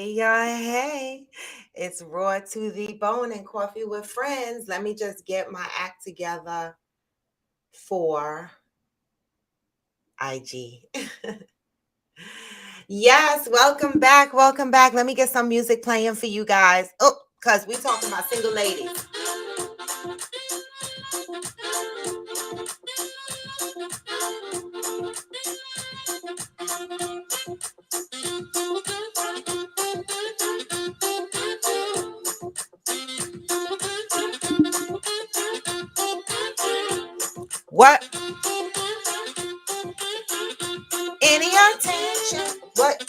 Hey. It's Raw to the Bone and Coffee with Friends. Let me just get my act together for IG. Yes, welcome back. Welcome back. Let me get some music playing for you guys. Oh, because we talking about single ladies. What? Any attention? What?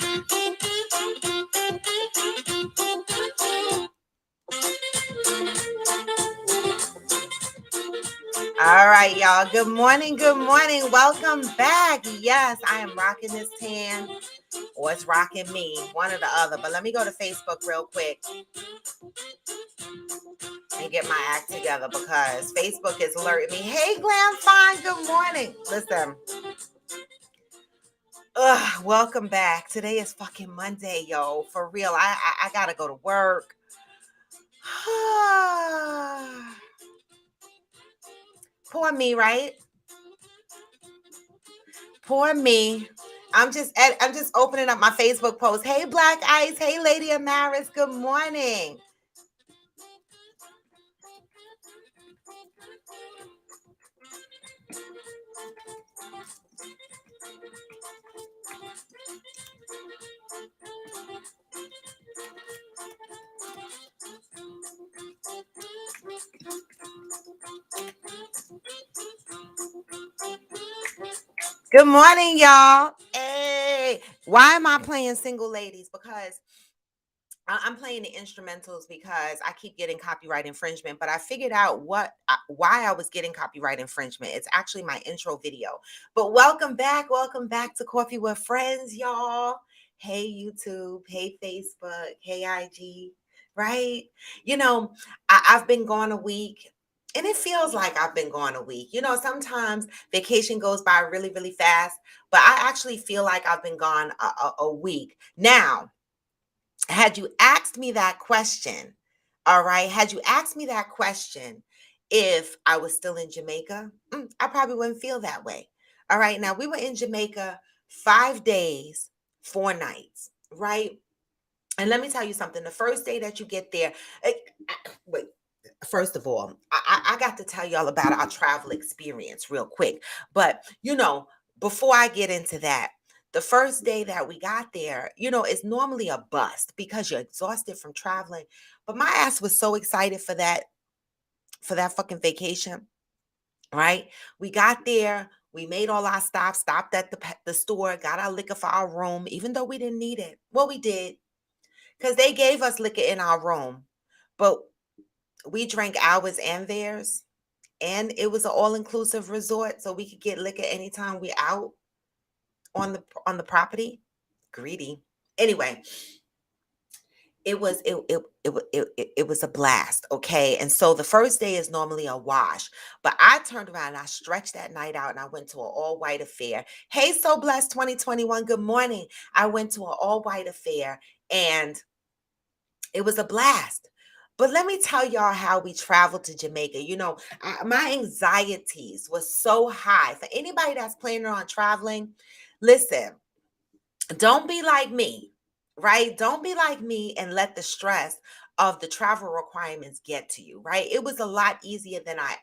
All right, y'all. Good morning. Good morning. Welcome back. Yes, I am rocking this tan. Or it's rocking me, one or the other. But let me go to Facebook real quick and get my act together because Facebook is alerting me. Hey, Glam Fine, good morning. Listen, welcome back. Today is fucking Monday, yo. For real, I gotta go to work. Poor me, right? Poor me. I'm just opening up my Facebook post. Hey, Black Ice. Hey, Lady Amaris. Good morning. Good morning, y'all. Hey, why am I playing single ladies? Because I'm playing the instrumentals because I keep getting copyright infringement, but I figured out why I was getting copyright infringement. It's actually my intro video. But welcome back to Coffee with Friends, y'all. Hey YouTube, hey Facebook, hey IG, right? You know, I've been gone a week. And it feels like I've been gone a week. You know, sometimes vacation goes by really, really fast, but I actually feel like I've been gone a week. Now, had you asked me that question, all right, had you asked me that question if I was still in Jamaica, I probably wouldn't feel that way. All right, now we were in Jamaica 5 days, 4 nights, right? And let me tell you something. The first day that you get there, wait, first of all, I got to tell y'all about our travel experience real quick. But, before I get into that, the first day that we got there, it's normally a bust because you're exhausted from traveling. But my ass was so excited for that fucking vacation, right? We got there. We made all our stops, stopped at the store, got our liquor for our room, even though we didn't need it. Well, we did because they gave us liquor in our room. But we drank ours and theirs, and it was an all-inclusive resort, so we could get liquor anytime we out on the property. Greedy. Anyway, it was a blast, okay? And so the first day is normally a wash, but I turned around and I stretched that night out and I went to an all-white affair. Hey, So Blessed 2021, good morning. I went to an all-white affair and it was a blast. But let me tell y'all how we traveled to Jamaica. My anxieties was so high. For anybody that's planning on traveling, listen, don't be like me, right? Don't be like me and let the stress of the travel requirements get to you, right? It was a lot easier than I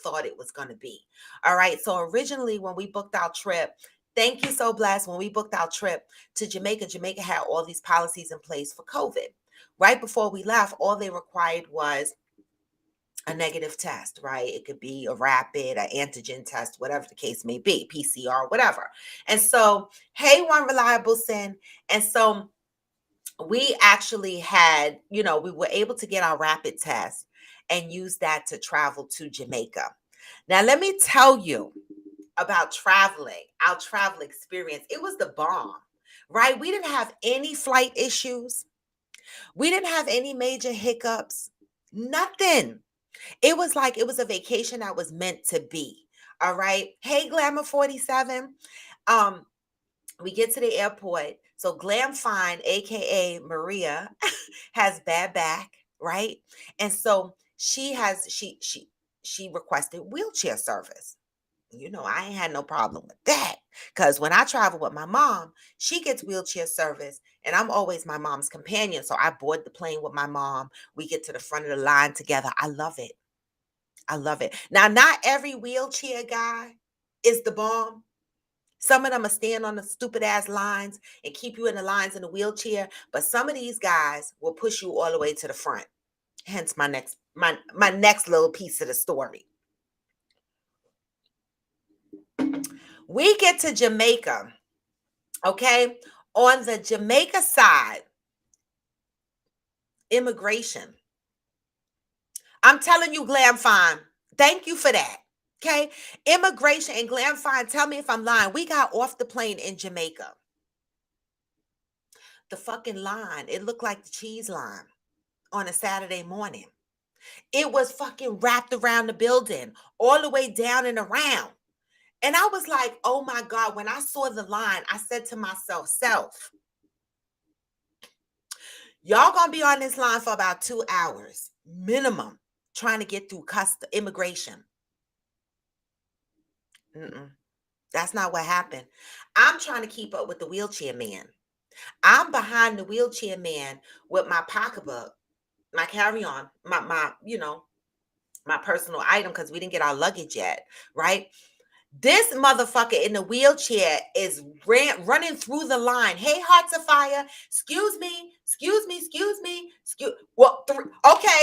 thought it was going to be. All right. So originally when we booked our trip, thank you, So Blessed. When we booked our trip to Jamaica, Jamaica had all these policies in place for COVID. Right before we left, all they required was a negative test, right? It could be a rapid, an antigen test, whatever the case may be, PCR, whatever. And so, hey, One Reliable Sin. And so we actually had, we were able to get our rapid test and use that to travel to Jamaica. Now, let me tell you about traveling, our travel experience. It was the bomb, right? We didn't have any flight issues. We didn't have any major hiccups, nothing. It was like it was a vacation that was meant to be. All right. Hey, Glamour 47. Um, we get to the airport. So Glam Fine, aka Maria, has bad back, right? And so she requested wheelchair service. I ain't had no problem with that. Because when I travel with my mom, she gets wheelchair service, and I'm always my mom's companion. So I board the plane with my mom. We get to the front of the line together. I love it. I love it. Now, not every wheelchair guy is the bomb. Some of them are stand on the stupid ass lines and keep you in the lines in the wheelchair. But some of these guys will push you all the way to the front. Hence my next little piece of the story. We get to Jamaica, okay? On the Jamaica side, immigration. I'm telling you, Glam Fine, thank you for that. Okay. Immigration and Glam Fine, tell me if I'm lying. We got off the plane in Jamaica. The fucking line, it looked like the cheese line on a Saturday morning. It was fucking wrapped around the building, all the way down and around. And I was like, oh my God, when I saw the line, I said to myself, y'all gonna be on this line for about 2 hours minimum trying to get through immigration. Mm-mm. That's not what happened. I'm trying to keep up with the wheelchair man. I'm behind the wheelchair man with my pocketbook, my carry-on, my personal item, because we didn't get our luggage yet, right? This motherfucker in the wheelchair is running through the line. Hey, Hearts of Fire, excuse me, well, okay.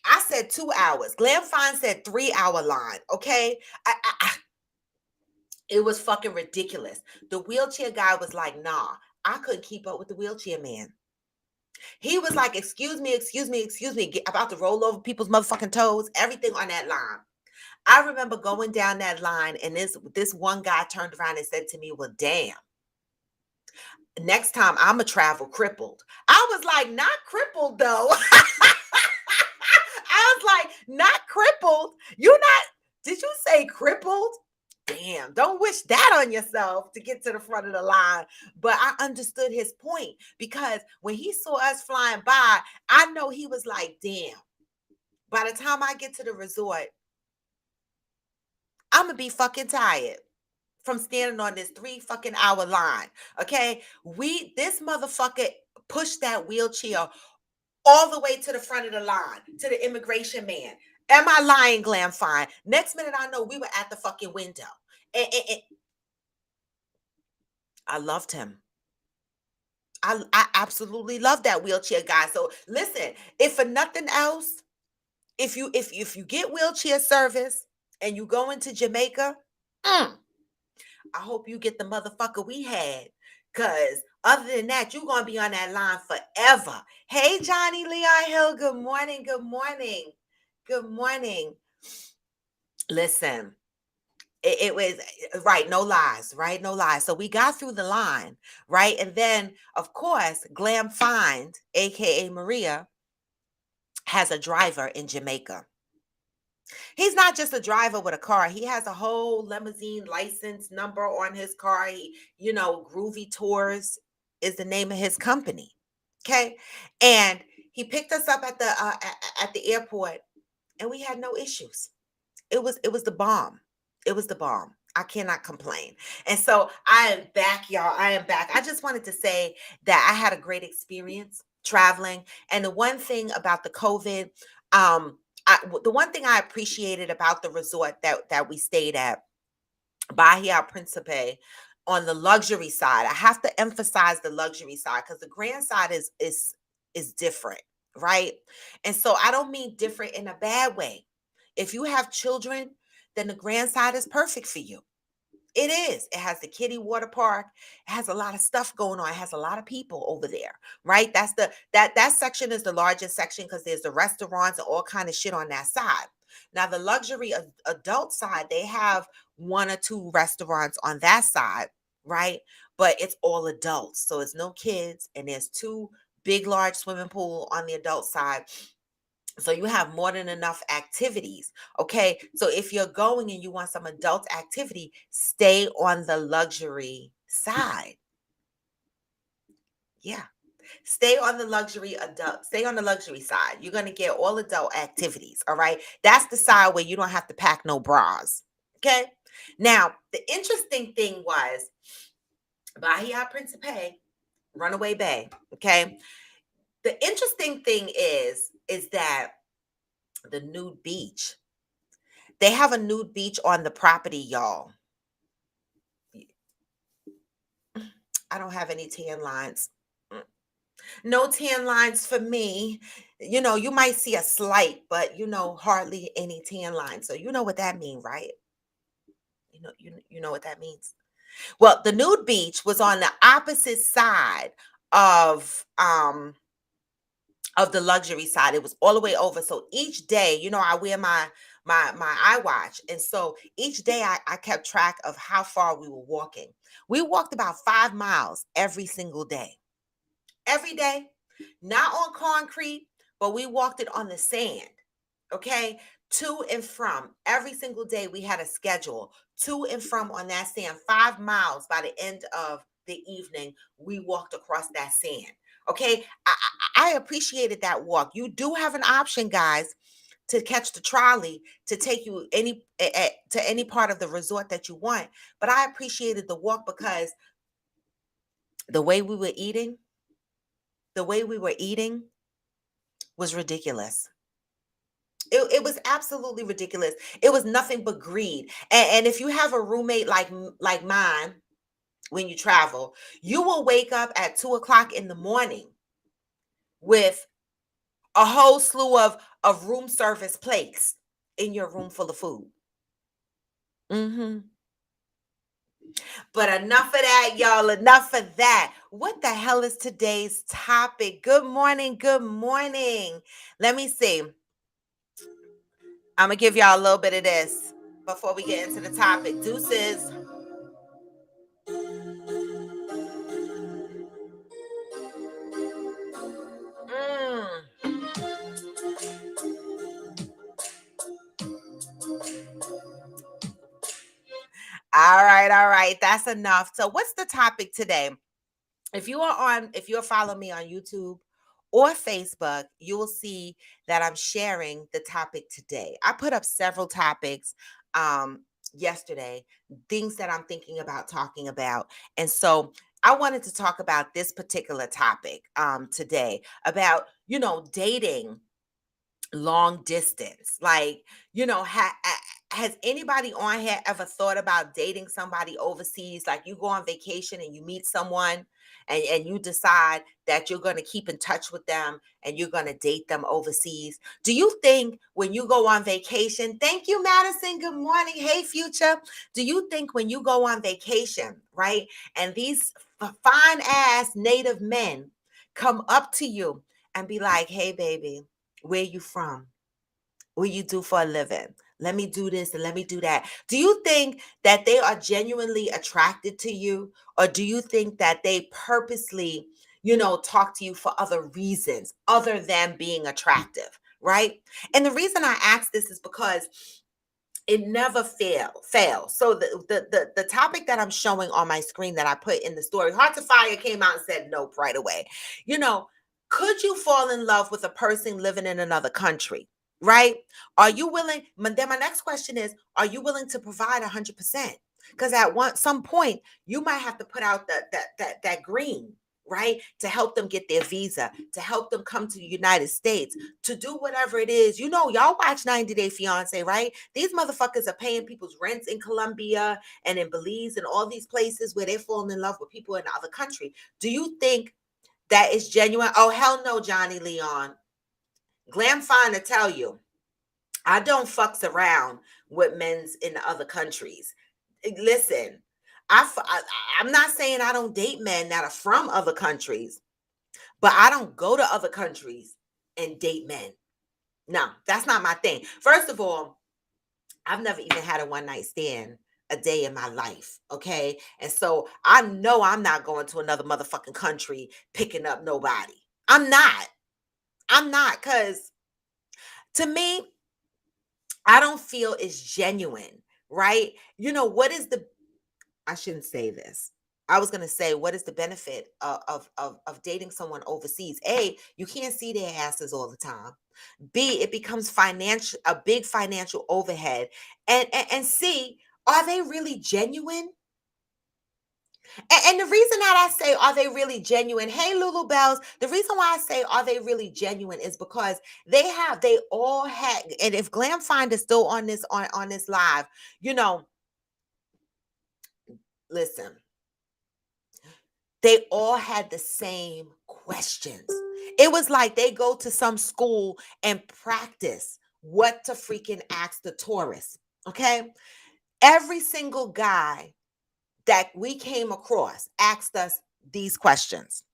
I said 2 hours. Glam Fine said 3-hour line. Okay, it was fucking ridiculous. The wheelchair guy was like, nah, I couldn't keep up with the wheelchair man. He was like, excuse me, about to roll over people's motherfucking toes, everything on that line. I remember going down that line, and this one guy turned around and said to me, well, damn, next time I'm a travel crippled. I was like, not crippled though. I was like, not crippled. Did you say crippled? Damn, don't wish that on yourself to get to the front of the line. But I understood his point, because when he saw us flying by, I know he was like, damn, by the time I get to the resort, I'm going to be fucking tired from standing on this 3 fucking hour line. Okay. This motherfucker pushed that wheelchair all the way to the front of the line, to the immigration man. Am I lying, Glam Fine? Next minute, I know we were at the fucking window. And I loved him. I absolutely love that wheelchair guy. So listen, if for nothing else, if you get wheelchair service and you go into Jamaica, I hope you get the motherfucker we had. Cause other than that, you're gonna be on that line forever. Hey, Johnny Leon Hill. Good morning. Good morning. Good morning. Listen, it was right, no lies, right? No lies. So we got through the line, right? And then, of course, Glam Fine, aka Maria, has a driver in Jamaica. He's not just a driver with a car. He has a whole limousine license number on his car. Groovy Tours is the name of his company. Okay. And he picked us up at the airport, and we had no issues. It was the bomb. It was the bomb. I cannot complain. And so I am back, y'all. I am back. I just wanted to say that I had a great experience traveling. And the one thing about the COVID, the one thing I appreciated about the resort that we stayed at, Bahia Principe, on the luxury side, I have to emphasize the luxury side, because the grand side is different, right? And so I don't mean different in a bad way. If you have children, then the grand side is perfect for you. It is. It has the kiddie water park. It has a lot of stuff going on. It has a lot of people over there, right? That section is the largest section, because there's the restaurants and all kind of shit on that side. Now, the luxury adult side, they have 1 or 2 restaurants on that side, right? But it's all adults, so it's no kids, and there's 2 big, large swimming pool on the adult side. So you have more than enough activities. Okay. So if you're going and you want some adult activity, stay on the luxury side. Yeah. Stay on the luxury side. You're going to get all adult activities. All right. That's the side where you don't have to pack no bras. Okay. Now, the interesting thing was Bahia Principe, Runaway Bay. Okay. The interesting thing is that the nude beach, they have a nude beach on the property, y'all. I don't have any tan lines. Mm, no tan lines for me. You might see a slight, but hardly any tan lines. So you know what that means, right? You know what that means. Well, the nude beach was on the opposite side of of the luxury side. It was all the way over. So each day, I wear my iWatch. And so each day I kept track of how far we were walking. We walked about 5 miles every single day. Every day, not on concrete, but we walked it on the sand. Okay. To and from every single day, we had a schedule to and from on that sand, 5 miles by the end of the evening. We walked across that sand. Okay. I appreciated that walk. You do have an option, guys, to catch the trolley to take you to any part of the resort that you want. But I appreciated the walk because the way we were eating, the way we were eating was ridiculous. It was absolutely ridiculous. It was nothing but greed. And if you have a roommate like mine, when you travel, you will wake up at 2 o'clock in the morning with a whole slew of room service plates in your room full of food. hmm But enough of that, y'all. Enough of that. What the hell is today's topic? Good morning. Good morning. Let me see. I'm gonna give y'all a little bit of this before we get into the topic. Deuces. Mm. All right. That's enough. So, what's the topic today? If you're following me on YouTube or Facebook, you will see that I'm sharing the topic today. I put up several topics yesterday, things that I'm thinking about talking about. And so I wanted to talk about this particular topic today about, dating long distance. Like, has anybody on here ever thought about dating somebody overseas? Like, you go on vacation and you meet someone and you decide that you're going to keep in touch with them and you're going to date them overseas. Do you think when you go on vacation, thank you, Madison, good morning, hey, future. Do you think when you go on vacation, right, and these fine ass native men come up to you and be like, hey, baby, where you from? What you do for a living? Let me do this and let me do that. Do you think that they are genuinely attracted to you? Or do you think that they purposely, talk to you for other reasons other than being attractive? Right. And the reason I ask this is because it never fails. So the topic that I'm showing on my screen that I put in the story, Heart to Fire came out and said nope right away. You know, could you fall in love with a person living in another country? Right? Are you willing? Then my next question is, are you willing to provide 100%? Because some point you might have to put out that green, right, to help them get their visa, to help them come to the United States, to do whatever it is. Y'all watch 90 Day Fiance, right? These motherfuckers are paying people's rents in Colombia and in Belize and all these places where they're falling in love with people in the other country. Do you think that is genuine? Oh, hell no, Johnny Leon. Glam fine to tell you, I don't fucks around with men's in the other countries. Listen, I'm not saying I don't date men that are from other countries, but I don't go to other countries and date men. No, that's not my thing. First of all, I've never even had a one night stand a day in my life. Okay. And so I know I'm not going to another motherfucking country picking up nobody. I'm not. I'm not. Because to me, I don't feel it's genuine. Right. What is I shouldn't say this. I was gonna say, what is the benefit of dating someone overseas? A, you can't see their asses all the time. B, it becomes financial a big financial overhead. And C, are they really genuine? And the reason that I say, are they really genuine? Hey, Lulu Bells, the reason why I say, are they really genuine is because they all had, and if Glam Find is still on on this live, you know, listen, they all had the same questions. It was like they go to some school and practice what to freaking ask the tourists. Okay. Every single guy that we came across asked us these questions.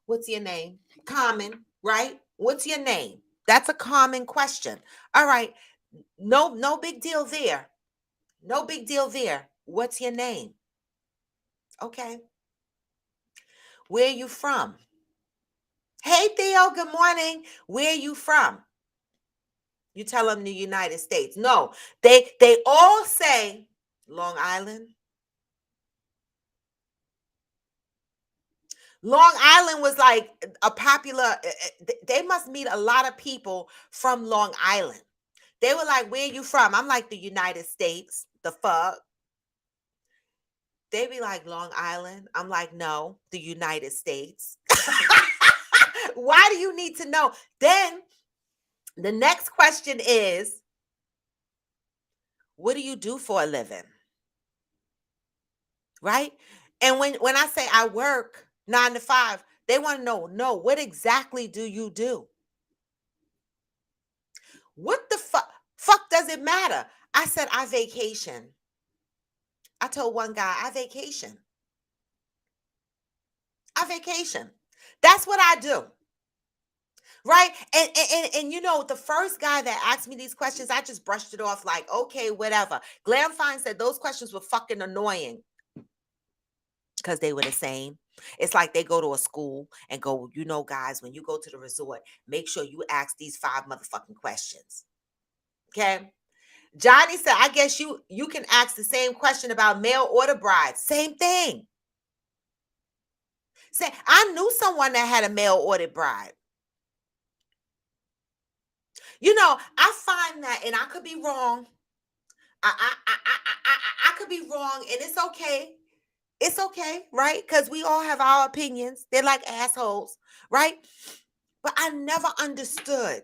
What's your name? Common, right? What's your name? That's a common question. All right. No big deal there. No big deal there. What's your name? Okay. Where are you from? Hey Theo, good morning. Where are you from? You tell them the United States. No, they all say Long Island. Long Island was like a popular, they must meet a lot of people from Long Island. They were like, where you from? I'm like, the United States. The fuck? They be like, Long Island. I'm like, no, the United States. Why do you need to know? Then the next question is, what do you do for a living? Right? And when I say I work 9 to 5, they want to know, no, what exactly do you do? What the fuck does it matter? I said, I vacation. I told one guy, I vacation. I vacation. That's what I do. Right. And you know, the first guy that asked me these questions, I just brushed it off like, okay, whatever. Glam Fine said those questions were fucking annoying because they were the same. It's like they go to a school and go, you know, guys, when you go to the resort, make sure you ask these 5 motherfucking questions. Okay. Johnny said, I guess you can ask the same question about mail order brides. Same thing. Say, I knew someone that had a mail order bride. You know, I find that, and I could be wrong. I could be wrong, and it's okay. It's okay, right? Because we all have our opinions. They're like assholes, right? But I never understood.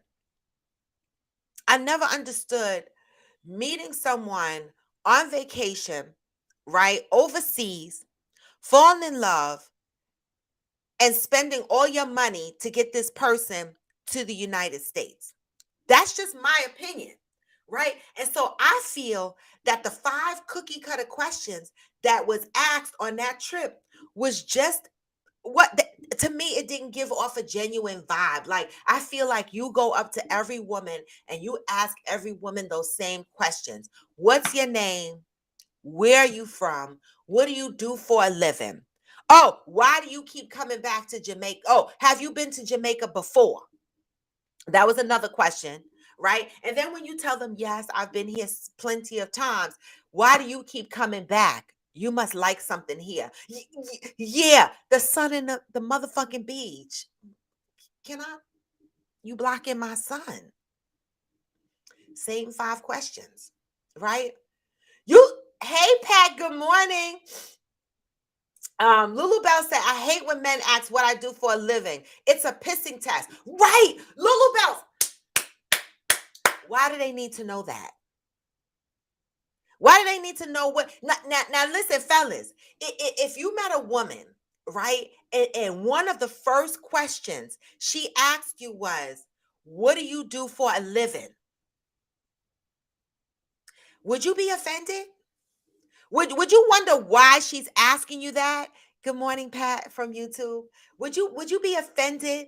I never understood meeting someone on vacation, right? Overseas, falling in love, and spending all your money to get this person to the United States. That's just my opinion, right? And so I feel that the 5 cookie cutter questions that was asked on that trip was just to me, it didn't give off a genuine vibe. Like, I feel like you go up to every woman and you ask every woman those same questions. What's your name? Where are you from? What do you do for a living? Oh, why do you keep coming back to Jamaica? Oh, have you been to Jamaica before? That was another question, right? And then when you tell them, yes, I've been here plenty of times, why do you keep coming back? You must like something here. Yeah, the sun and the motherfucking beach. Can I? You blocking my sun. Same 5 questions, right? Hey, Pat, good morning. Lulu Bell said, I hate when men ask what I do for a living. It's a pissing test. Right. Lulu Bell. Why do they need to know that? Why do they need to know what? Now listen, fellas, if you met a woman, right, and one of the first questions she asked you was, what do you do for a living? Would you be offended? Would you wonder why she's asking you that? Good morning, Pat from YouTube. Would you be offended?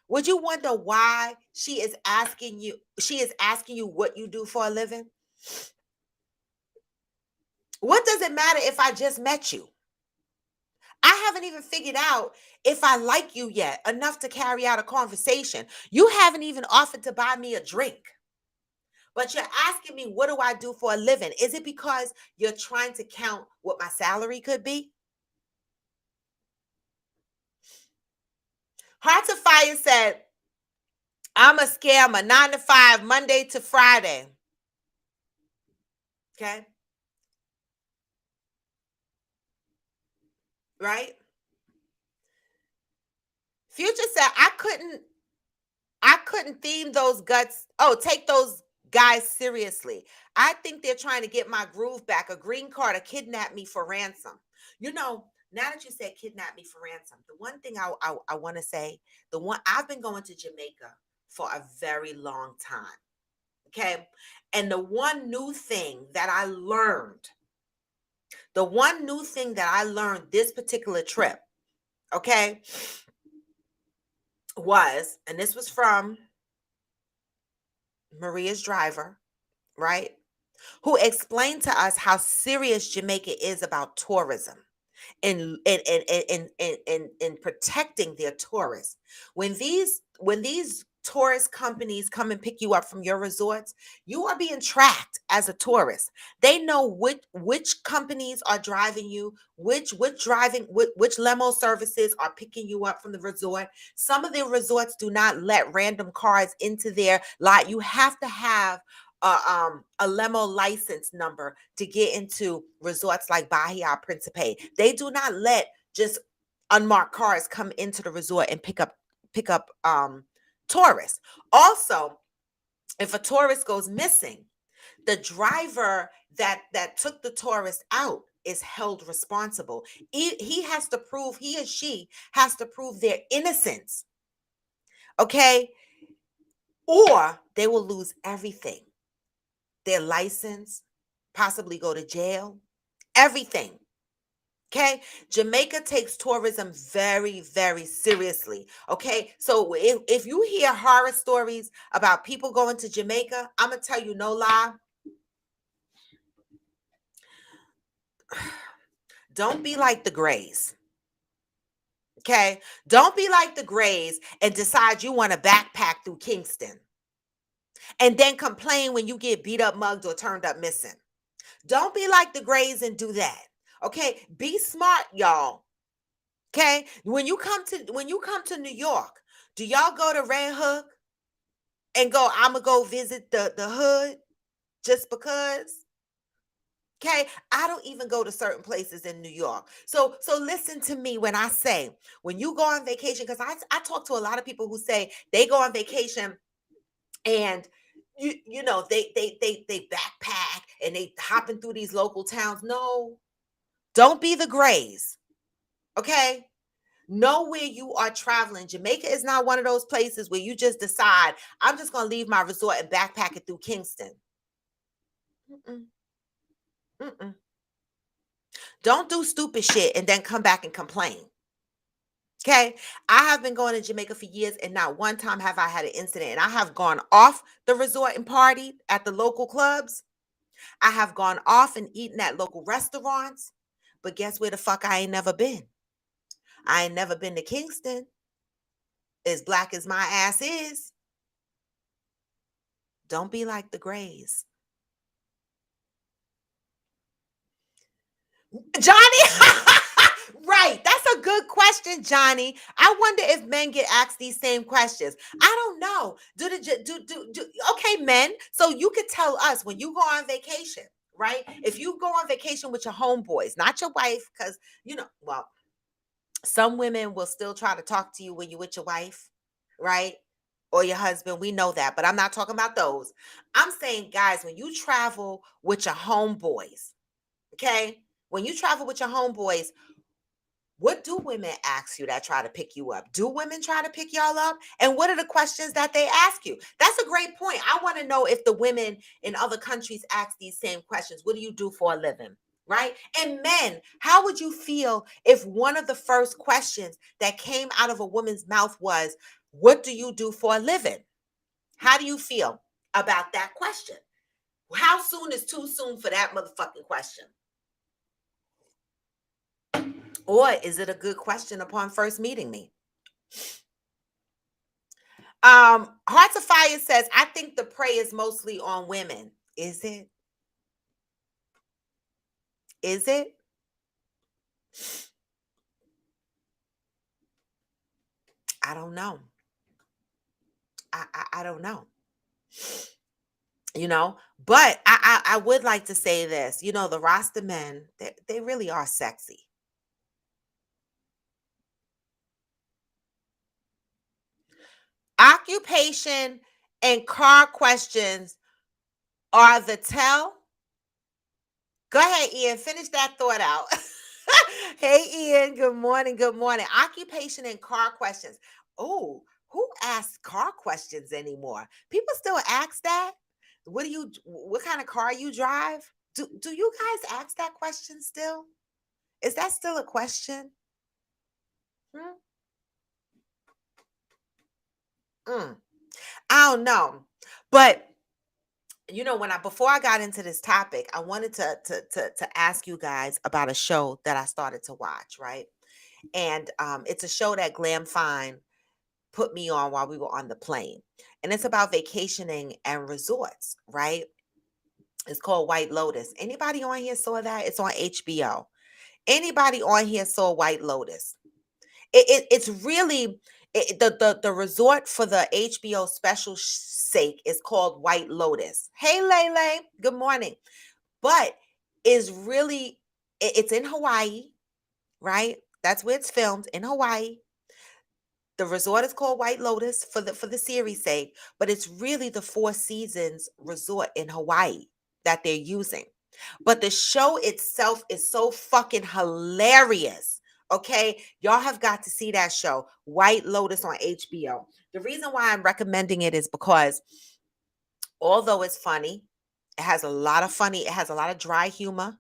Would you wonder why she is asking you what you do for a living? What does it matter if I just met you? I haven't even figured out if I like you yet enough to carry out a conversation. You haven't even offered to buy me a drink. But you're asking me, what do I do for a living? Is it because you're trying to count what my salary could be? Hearts of Fire said, I'm a scammer, 9 to 5, Monday to Friday. Okay. Right? Future said, I couldn't theme those guts. Oh, take those guys seriously. I think they're trying to get my groove back, a green card, or kidnap me for ransom. You know, now that you said kidnap me for ransom, the one thing I want to say, the one I've been going to Jamaica for a very long time. Okay. And the one new thing that I learned this particular trip, okay, was, and this was from Maria's driver, right? Who explained to us how serious Jamaica is about tourism in protecting their tourists. When these tourist companies come and pick you up from your resorts, you are being tracked as a tourist. They know which companies are driving you, which limo services are picking you up from the resort. Some of the resorts do not let random cars into their lot. You have to have a limo license number to get into resorts like Bahia Principe. They do not let just unmarked cars come into the resort and pick up tourists. Also, if a tourist goes missing, the driver that took the tourist out is held responsible. He has to prove, he or she has to prove their innocence, okay? Or they will lose everything, their license, possibly go to jail, everything. Okay. Jamaica takes tourism very, very seriously. Okay. So if you hear horror stories about people going to Jamaica, I'm going to tell you no lie. Don't be like the Grays. Okay. Don't be like the Grays and decide you want to backpack through Kingston and then complain when you get beat up, mugged, or turned up missing. Don't be like the Grays and do that. Okay, be smart, y'all. Okay, when you come to New York, do y'all go to Red Hook and go? I'm gonna go visit the hood just because. Okay, I don't even go to certain places in New York. So listen to me when I say, when you go on vacation, because I talk to a lot of people who say they go on vacation and you know they backpack and they hopping through these local towns. No, don't be the Grays. Okay. Know where you are traveling. Jamaica is not one of those places where you just decide, I'm just going to leave my resort and backpack it through Kingston. Mm-mm, mm-mm. Don't do stupid shit and then come back and complain. Okay. I have been going to Jamaica for years and not one time have I had an incident. And I have gone off the resort and partied at the local clubs. I have gone off and eaten at local restaurants. But guess where the fuck I ain't never been? I ain't never been to Kingston. As black as my ass is. Don't be like the Grays. Johnny, right. That's a good question, Johnny. I wonder if men get asked these same questions. I don't know. Okay, men. So you could tell us when you go on vacation, right? If you go on vacation with your homeboys, not your wife, because well, some women will still try to talk to you when you're with your wife, right? Or your husband. We know that, but I'm not talking about those. I'm saying, guys, when you travel with your homeboys, okay? When you travel with your homeboys, what do women ask you that try to pick you up? Do women try to pick y'all up? And what are the questions that they ask you? That's a great point. I want to know if the women in other countries ask these same questions. What do you do for a living? Right? And men, how would you feel if one of the first questions that came out of a woman's mouth was, what do you do for a living? How do you feel about that question? How soon is too soon for that motherfucking question? Or is it a good question upon first meeting me? Hearts of Fire says, I think the prey is mostly on women. Is it? Is it? I don't know. I don't know. But I would like to say this. The Rasta men, they really are sexy. Occupation and car questions are the tell. Go ahead, Ian. Finish that thought out. Hey, Ian. Good morning. Good morning. Occupation and car questions. Oh, who asks car questions anymore? People still ask that. What kind of car you drive? Do you guys ask that question still? Is that still a question? Hmm? Mm, I don't know. But when I before I got into this topic, I wanted to ask you guys about a show that I started to watch, right? And it's a show that Glam Fine put me on while we were on the plane. And it's about vacationing and resorts, right? It's called White Lotus. Anybody on here saw that? It's on HBO. Anybody on here saw White Lotus? It's really the resort for the HBO special sake is called White Lotus. Hey Lele, good morning. But is really it's in Hawaii, right? That's where it's filmed in Hawaii. The resort is called White Lotus for the series sake, but it's really the Four Seasons resort in Hawaii that they're using. But the show itself is so fucking hilarious. Okay, y'all have got to see that show, White Lotus on HBO. The reason why I'm recommending it is because although it's funny, it has a lot of dry humor.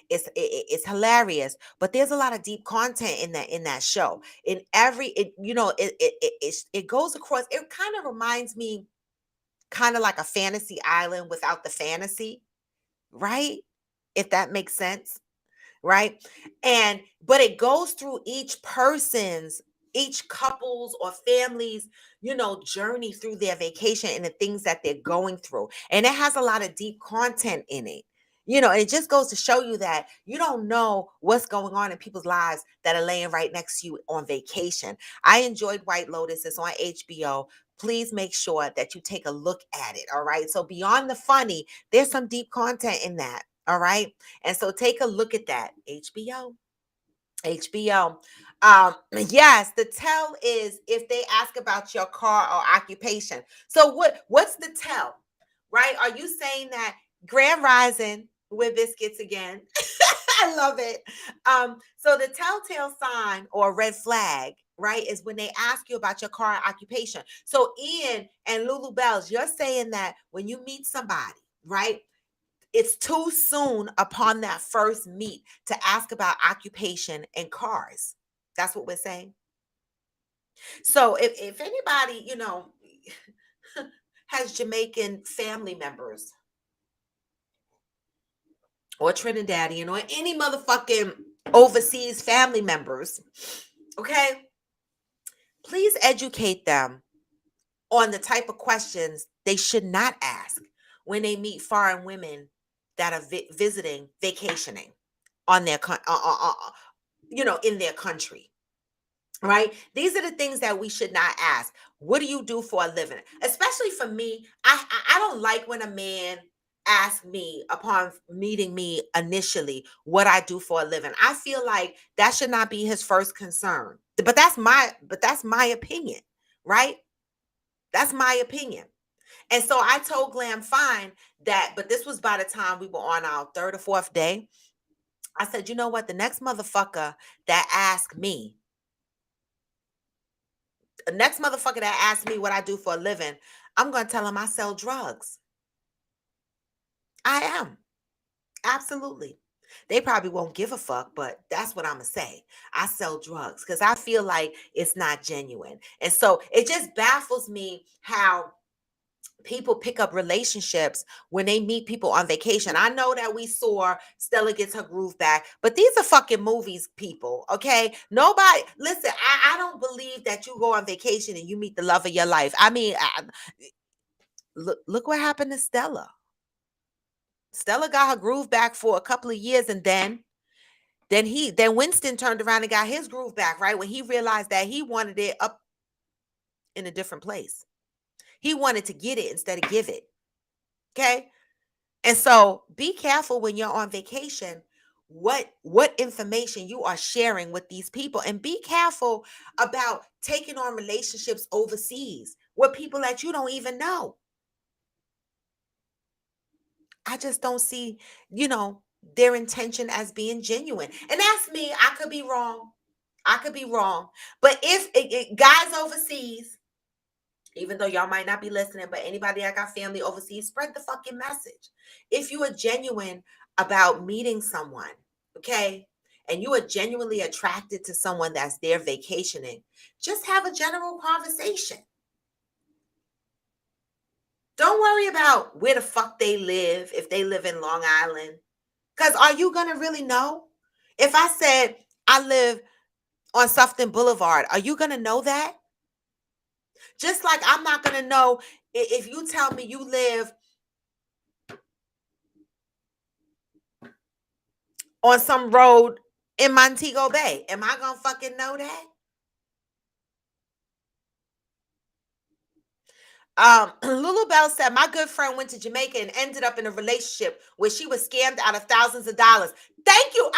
It's hilarious, but there's a lot of deep content in that show. In every it you know it goes across. It kind of reminds me, kind of like a fantasy island without the fantasy, right? If that makes sense, right? And but it goes through each couple's or families, journey through their vacation and the things that they're going through. And it has a lot of deep content in it. And it just goes to show you that you don't know what's going on in people's lives that are laying right next to you on vacation. I enjoyed White Lotus. It's on HBO. Please make sure that you take a look at it. All right. So beyond the funny, there's some deep content in that. All right. And so take a look at that. HBO. HBO. Yes, the tell is if they ask about your car or occupation. So what's the tell? Right? Are you saying that Grand Rising with biscuits again? I love it. So the telltale sign or red flag, right, is when they ask you about your car occupation. So Ian and Lulu Bells, you're saying that when you meet somebody, right? It's too soon upon that first meet to ask about occupation and cars. That's what we're saying. So if anybody, has Jamaican family members or Trinidadian or any motherfucking overseas family members, okay, please educate them on the type of questions they should not ask when they meet foreign women that are visiting, vacationing on their in their country, right? These are the things that we should not ask. What do you do for a living? Especially for me, I don't like when a man asks me upon meeting me initially what I do for a living. I feel like that should not be his first concern. But that's my opinion, right? That's my opinion. And so I told Glam Fine that, but this was by the time we were on our third or fourth day. I said, you know what? The next motherfucker that asked me, what I do for a living, I'm going to tell him I sell drugs. I am. Absolutely. They probably won't give a fuck, but that's what I'm going to say. I sell drugs because I feel like it's not genuine. And so it just baffles me how people pick up relationships when they meet people on vacation. I know that we saw Stella Gets Her Groove Back, but these are fucking movies, people. Okay. Nobody, listen, I don't believe that you go on vacation and you meet the love of your life. I mean, look what happened to Stella. Stella got her groove back for a couple of years, and then Winston turned around and got his groove back, right? When he realized that he wanted it up in a different place. He wanted to get it instead of give it. Okay? And so be careful when you're on vacation what information you are sharing with these people, and be careful about taking on relationships overseas with people that you don't even know. I just don't see, their intention as being genuine. And that's me. I could be wrong. I could be wrong. But if guys overseas, even though y'all might not be listening, but anybody that got family overseas, spread the fucking message. If you are genuine about meeting someone, okay, and you are genuinely attracted to someone that's there vacationing, just have a general conversation. Don't worry about where the fuck they live, if they live in Long Island. Because are you going to really know? If I said I live on Sufton Boulevard, are you going to know that? Just like I'm not going to know if you tell me you live on some road in Montego Bay. Am I going to fucking know that? Lulu Bell said, my good friend went to Jamaica and ended up in a relationship where she was scammed out of thousands of dollars. Thank you.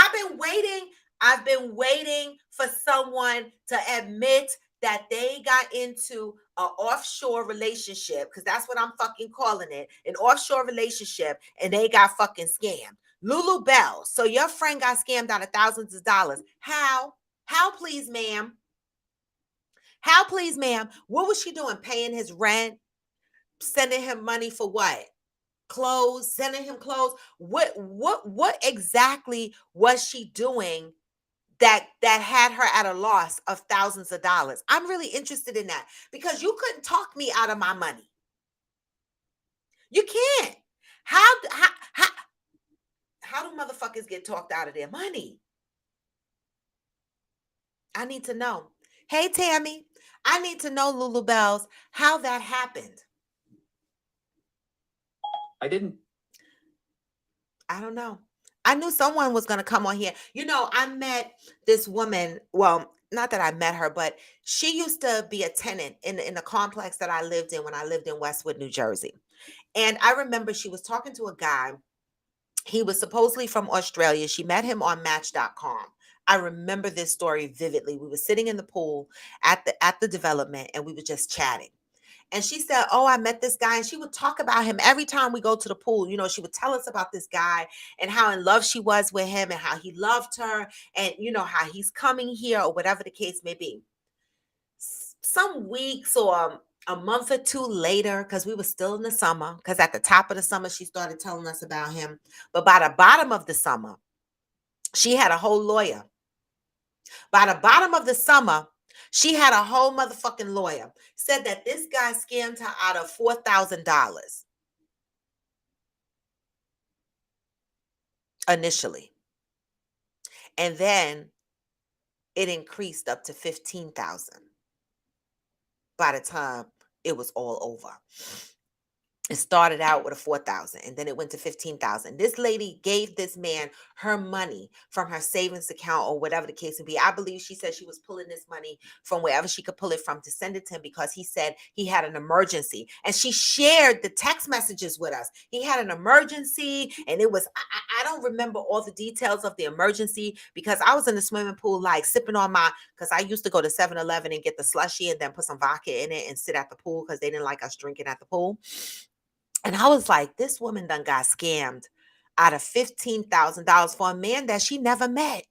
I've been waiting for someone to admit that they got into an offshore relationship, because that's what I'm fucking calling it, an offshore relationship, and they got fucking scammed. Lulu Bell, so your friend got scammed out of thousands of dollars. How? How, please, ma'am? How, please, ma'am? What was she doing? Paying his rent? Sending him money for what? Clothes, sending him clothes. What exactly was she doing that had her at a loss of thousands of dollars? I'm really interested in that, because you couldn't talk me out of my money. You can't. How do motherfuckers get talked out of their money? I need to know. Hey, Tammy, I need to know, Lulu Bells, how that happened. I didn't. I don't know. I knew someone was going to come on here. I met this woman. Well, not that I met her, but she used to be a tenant in the complex that I lived in when I lived in Westwood, New Jersey. And I remember she was talking to a guy. He was supposedly from Australia. She met him on Match.com. I remember this story vividly. We were sitting in the pool at the development, and we were just chatting. And she said, oh, I met this guy. And she would talk about him every time we go to the pool. She would tell us about this guy and how in love she was with him and how he loved her and, how he's coming here or whatever the case may be. Some weeks or a month or two later, because we were still in the summer, because at the top of the summer, she started telling us about him. But by the bottom of the summer, she had a whole lawyer. By the bottom of the summer, she had a whole motherfucking lawyer. Said that this guy scammed her out of $4,000 initially. And then it increased up to 15,000 by the time it was all over. It started out with a 4,000 and then it went to 15,000. This lady gave this man her money from her savings account or whatever the case may be. I believe she said she was pulling this money from wherever she could pull it from to send it to him because he said he had an emergency. And she shared the text messages with us. He had an emergency, and it was, I don't remember all the details of the emergency because I was in the swimming pool like sipping on because I used to go to 7-Eleven and get the slushie and then put some vodka in it and sit at the pool because they didn't like us drinking at the pool. And I was like, this woman done got scammed out of $15,000 for a man that she never met.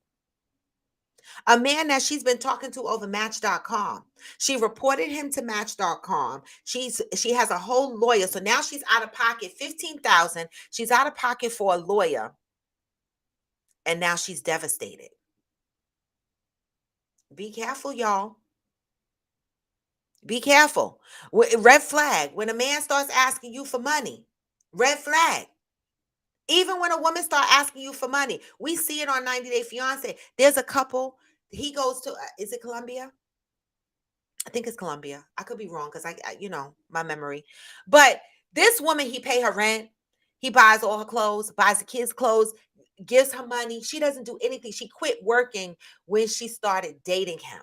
A man that she's been talking to over Match.com. She reported him to Match.com. She has a whole lawyer. So now she's out of pocket $15,000. She's out of pocket for a lawyer. And now she's devastated. Be careful, y'all. Be careful. Red flag. When a man starts asking you for money, red flag. Even when a woman starts asking you for money, we see it on 90 Day Fiance. There's a couple. He goes to, is it Colombia? I think it's Colombia. I could be wrong because my memory. But this woman, he pay her rent. He buys all her clothes, buys the kids clothes, gives her money. She doesn't do anything. She quit working when she started dating him.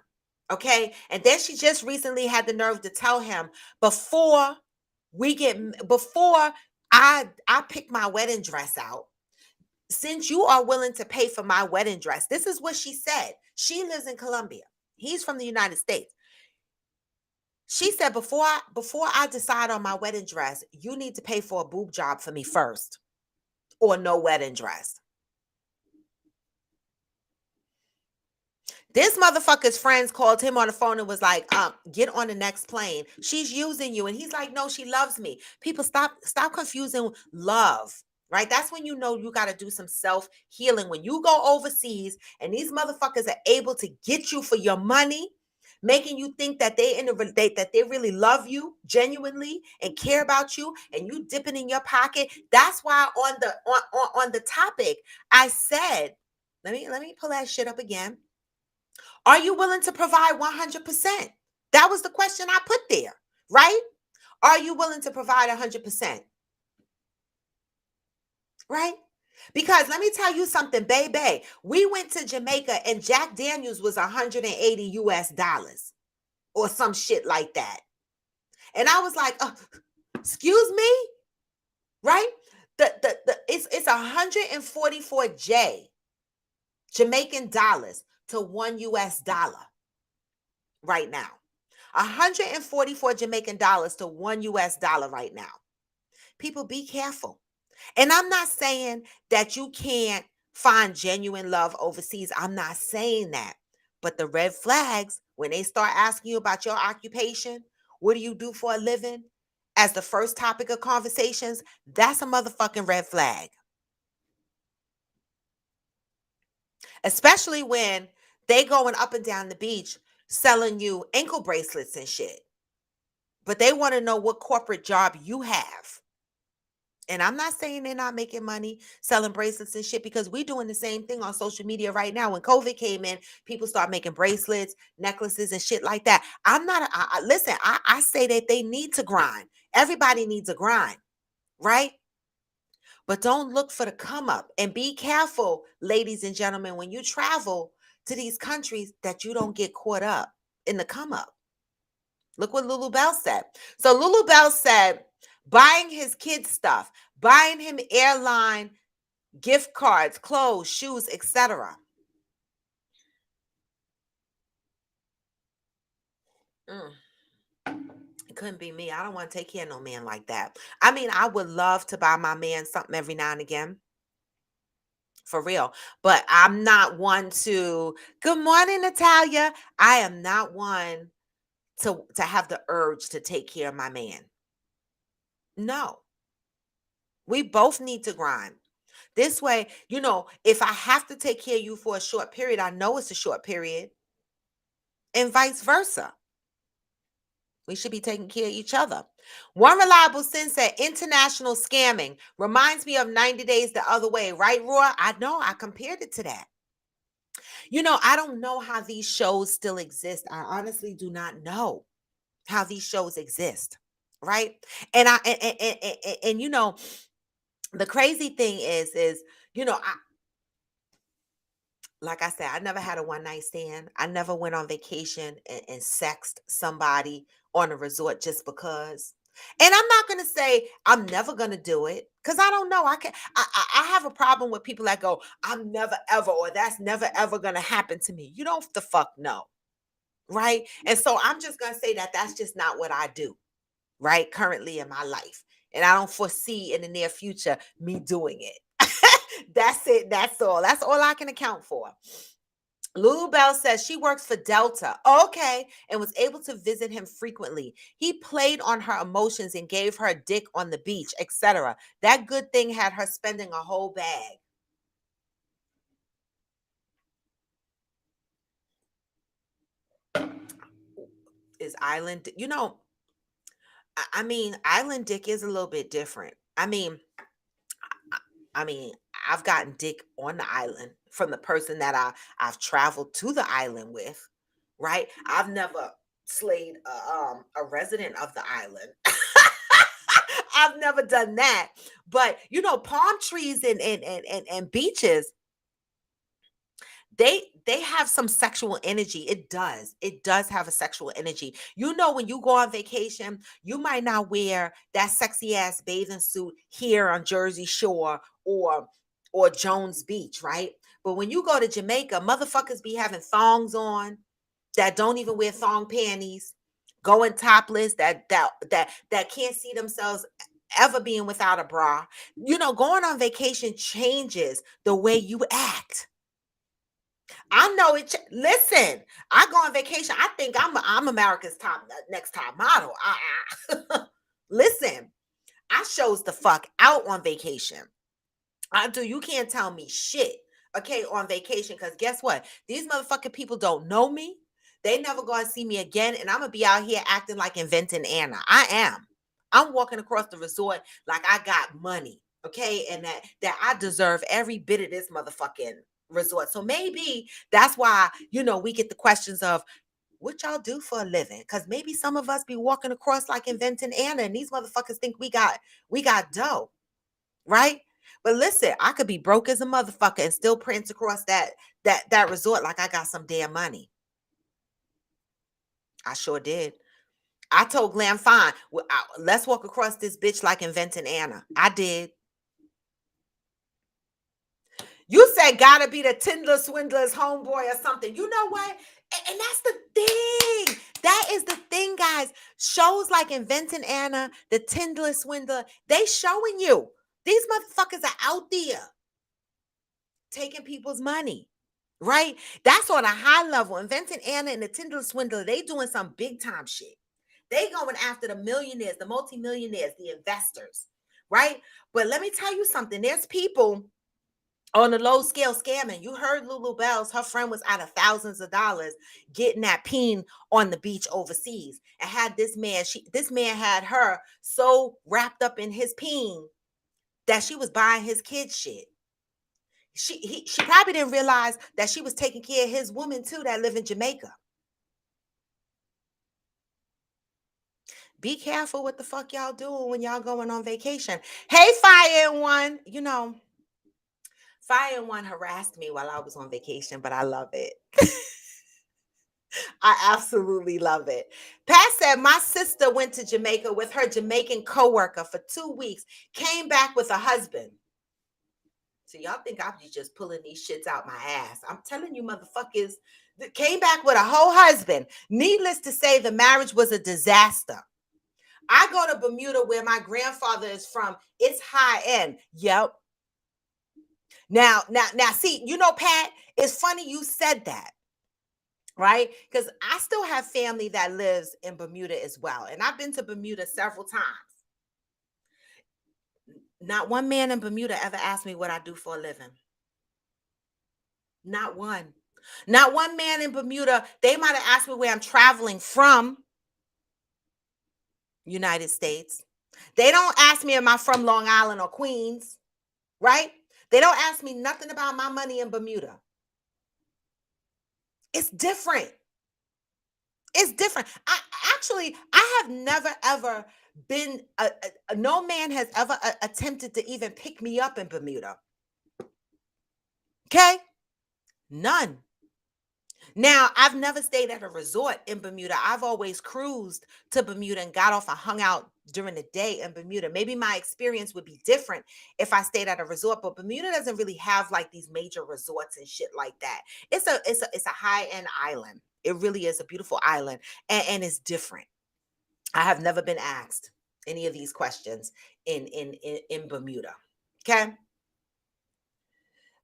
Okay. And then she just recently had the nerve to tell him before before I pick my wedding dress out, since you are willing to pay for my wedding dress. This is what she said. She lives in Colombia. He's from the United States. She said, before I decide on my wedding dress, you need to pay for a boob job for me first, or no wedding dress. This motherfucker's friends called him on the phone and was like, get on the next plane. She's using you. And he's like, no, she loves me. People, stop confusing love. Right? That's when you know you got to do some self-healing. When you go overseas and these motherfuckers are able to get you for your money, making you think that that they really love you genuinely and care about you, and you dipping in your pocket. That's why on the topic I said, let me pull that shit up again. Are you willing to provide 100%? That was the question I put there, right? Are you willing to provide 100%? Right? Because let me tell you something, baby. We went to Jamaica and Jack Daniels was 180 US dollars or some shit like that. And I was like, excuse me? Right? It's 144 Jamaican dollars to $1 US right now. 144 Jamaican dollars to $1 US right now. People, be careful. And I'm not saying that you can't find genuine love overseas. I'm not saying that. But the red flags, when they start asking you about your occupation, what do you do for a living, as the first topic of conversations, that's a motherfucking red flag. Especially when they going up and down the beach selling you ankle bracelets and shit. But they want to know what corporate job you have. And I'm not saying they're not making money selling bracelets and shit, because we're doing the same thing on social media right now. When COVID came in, people start making bracelets, necklaces, and shit like that. I'm not, listen, I say that they need to grind. Everybody needs a grind, right? But don't look for the come up, and be careful, ladies and gentlemen, when you travel to these countries, that you don't get caught up in the come up. Look what Lulu Bell said. So Lulu Bell said, buying his kids stuff, buying him airline gift cards, clothes, shoes, etc. It couldn't be me. I don't want to take care of no man like that. I mean, I would love to buy my man something every now and again, for real. But I'm not one to, good morning, Natalia. I am not one to have the urge to take care of my man. No. We both need to grind. This way, if I have to take care of you for a short period, I know it's a short period, and vice versa. We should be taking care of each other. One reliable sense said international scamming reminds me of 90 Days the Other Way, right, Roy? I know, I compared it to that. I don't know how these shows still exist. I honestly do not know how these shows exist, right? And the crazy thing is, like I said, I never had a one night stand. I never went on vacation and sexed somebody on a resort just because. And I'm not gonna say I'm never gonna do it, because I don't know. I can I have a problem with people that go, I'm never ever, or that's never ever gonna happen to me. You don't the fuck know, right? And so I'm just gonna say that that's just not what I do, right? Currently in my life. And I don't foresee in the near future me doing it. That's it. That's all. That's all I can account for. Lulu Bell says she works for Delta. Okay. And was able to visit him frequently. He played on her emotions and gave her a dick on the beach, etc. That good thing had her spending a whole bag. Is island, I mean, island dick is a little bit different. I mean, I've gotten dick on the island from the person that I've traveled to the island with, right? I've never slayed a resident of the island. I've never done that. But you know, palm trees and beaches, they have some sexual energy. It does have a sexual energy. You know, when you go on vacation, you might not wear that sexy ass bathing suit here on Jersey Shore or Jones Beach, right? But when you go to Jamaica, motherfuckers be having thongs on that don't even wear thong panties, going topless, that can't see themselves ever being without a bra. You know, going on vacation changes the way you act. I know it. Listen, I go on vacation. I think I'm America's next top model. Listen, I shows the fuck out on vacation. I do. You can't tell me shit. Okay, on vacation, because guess what? These motherfucking people don't know me. They never gonna see me again, and I'm gonna be out here acting like inventing Anna. I am. I'm walking across the resort like I got money. Okay, and that I deserve every bit of this motherfucking resort. So maybe that's why we get the questions of what y'all do for a living, because maybe some of us be walking across like inventing Anna, and these motherfuckers think we got dough, right? But listen, I could be broke as a motherfucker and still prance across that resort like I got some damn money. I sure did. I told Glam, fine, let's walk across this bitch like inventing Anna. I did. You said gotta be the Tindler Swindler's homeboy or something. You know what? And that's the thing. That is the thing, guys. Shows like Inventing Anna, the Tindler Swindler, they showing you. These motherfuckers are out there taking people's money, right? That's on a high level. Inventing Anna and the Tindler Swindler, they doing some big time shit. They going after the millionaires, the multimillionaires, the investors, right? But let me tell you something. There's people on a low scale scamming. You heard Lulu Bells, her friend was out of thousands of dollars getting that peen on the beach overseas, and had this man had her so wrapped up in his peen that she was buying his kid shit. She probably didn't realize that she was taking care of his woman too that live in Jamaica. Be careful what the fuck y'all doing when y'all going on vacation. Hey, Fire and One, Fire and One harassed me while I was on vacation, but I love it. I absolutely love it. Pat said my sister went to Jamaica with her Jamaican coworker for 2 weeks, came back with a husband. So y'all think I'm just pulling these shits out my ass. I'm telling you, motherfuckers, that came back with a whole husband. Needless to say, the marriage was a disaster. I go to Bermuda where my grandfather is from. It's high end. Yep. Now, see, Pat, it's funny you said that, right? Because I still have family that lives in Bermuda as well. And I've been to Bermuda several times. Not one man in Bermuda ever asked me what I do for a living. Not one. Not one man in Bermuda. They might have asked me where I'm traveling from, United States. They don't ask me, am I from Long Island or Queens, right? They don't ask me nothing about my money in Bermuda. It's different. It's different. I have never ever been. No man has ever attempted to even pick me up in Bermuda. Okay, none. Now, I've never stayed at a resort in Bermuda. I've always cruised to Bermuda and got off and hung out during the day in Bermuda. Maybe my experience would be different if I stayed at a resort, but Bermuda doesn't really have like these major resorts and shit like that. It's a high-end island. It really is a beautiful island, and it's different. I have never been asked any of these questions in Bermuda. Okay.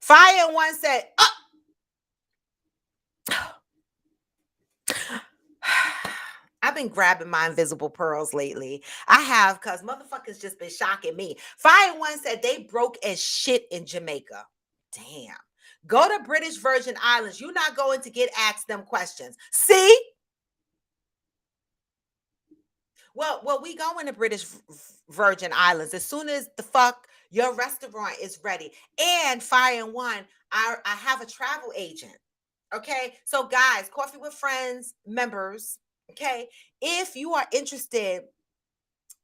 Fire and One said, I've been grabbing my invisible pearls lately. I have, because motherfuckers just been shocking me. Fire One said they broke as shit in Jamaica. Damn. Go to British Virgin Islands. You're not going to get asked them questions. See? Well, we go into British Virgin Islands as soon as the fuck your restaurant is ready. And Fire and One, I have a travel agent. Okay, so guys, Coffee with Friends members, Okay. If you are interested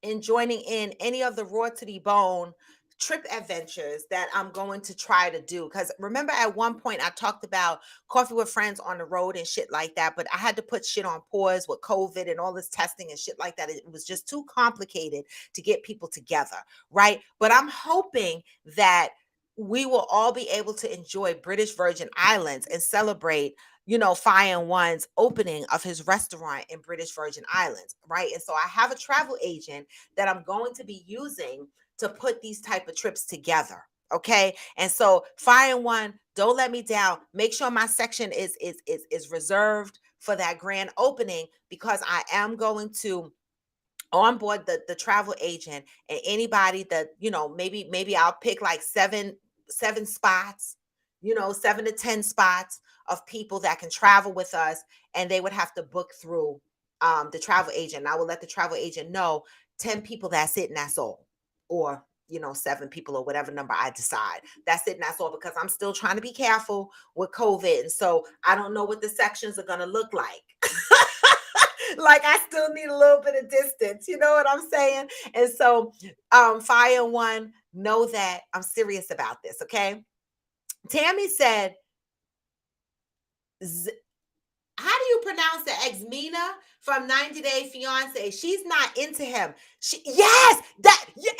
in joining in any of the Raw to the Bone trip adventures that I'm going to try to do. Because remember, at one point I talked about coffee with friends on the road and shit like that, but I had to put shit on pause with COVID and all this testing and shit like that. It was just too complicated to get people together, right? But I'm hoping that we will all be able to enjoy British Virgin Islands and celebrate, Fire and One's opening of his restaurant in British Virgin Islands, right? And so I have a travel agent that I'm going to be using to put these type of trips together. Okay. And so Fire and One, don't let me down. Make sure my section is reserved for that grand opening, because I am going to on board the travel agent, and anybody that, maybe I'll pick like seven spots, 7 to 10 spots of people that can travel with us, and they would have to book through the travel agent. I will let the travel agent know 10 people, that's it and that's all. Or 7 people, or whatever number I decide. That's it and that's all, because I'm still trying to be careful with COVID. And so I don't know what the sections are gonna look like. Like, I still need a little bit of distance, you know what I'm saying? And so Fire and One, know that I'm serious about this. Okay. Tammy said, how do you pronounce the ex Mina from 90 Day Fiance? She's not into him. Yes,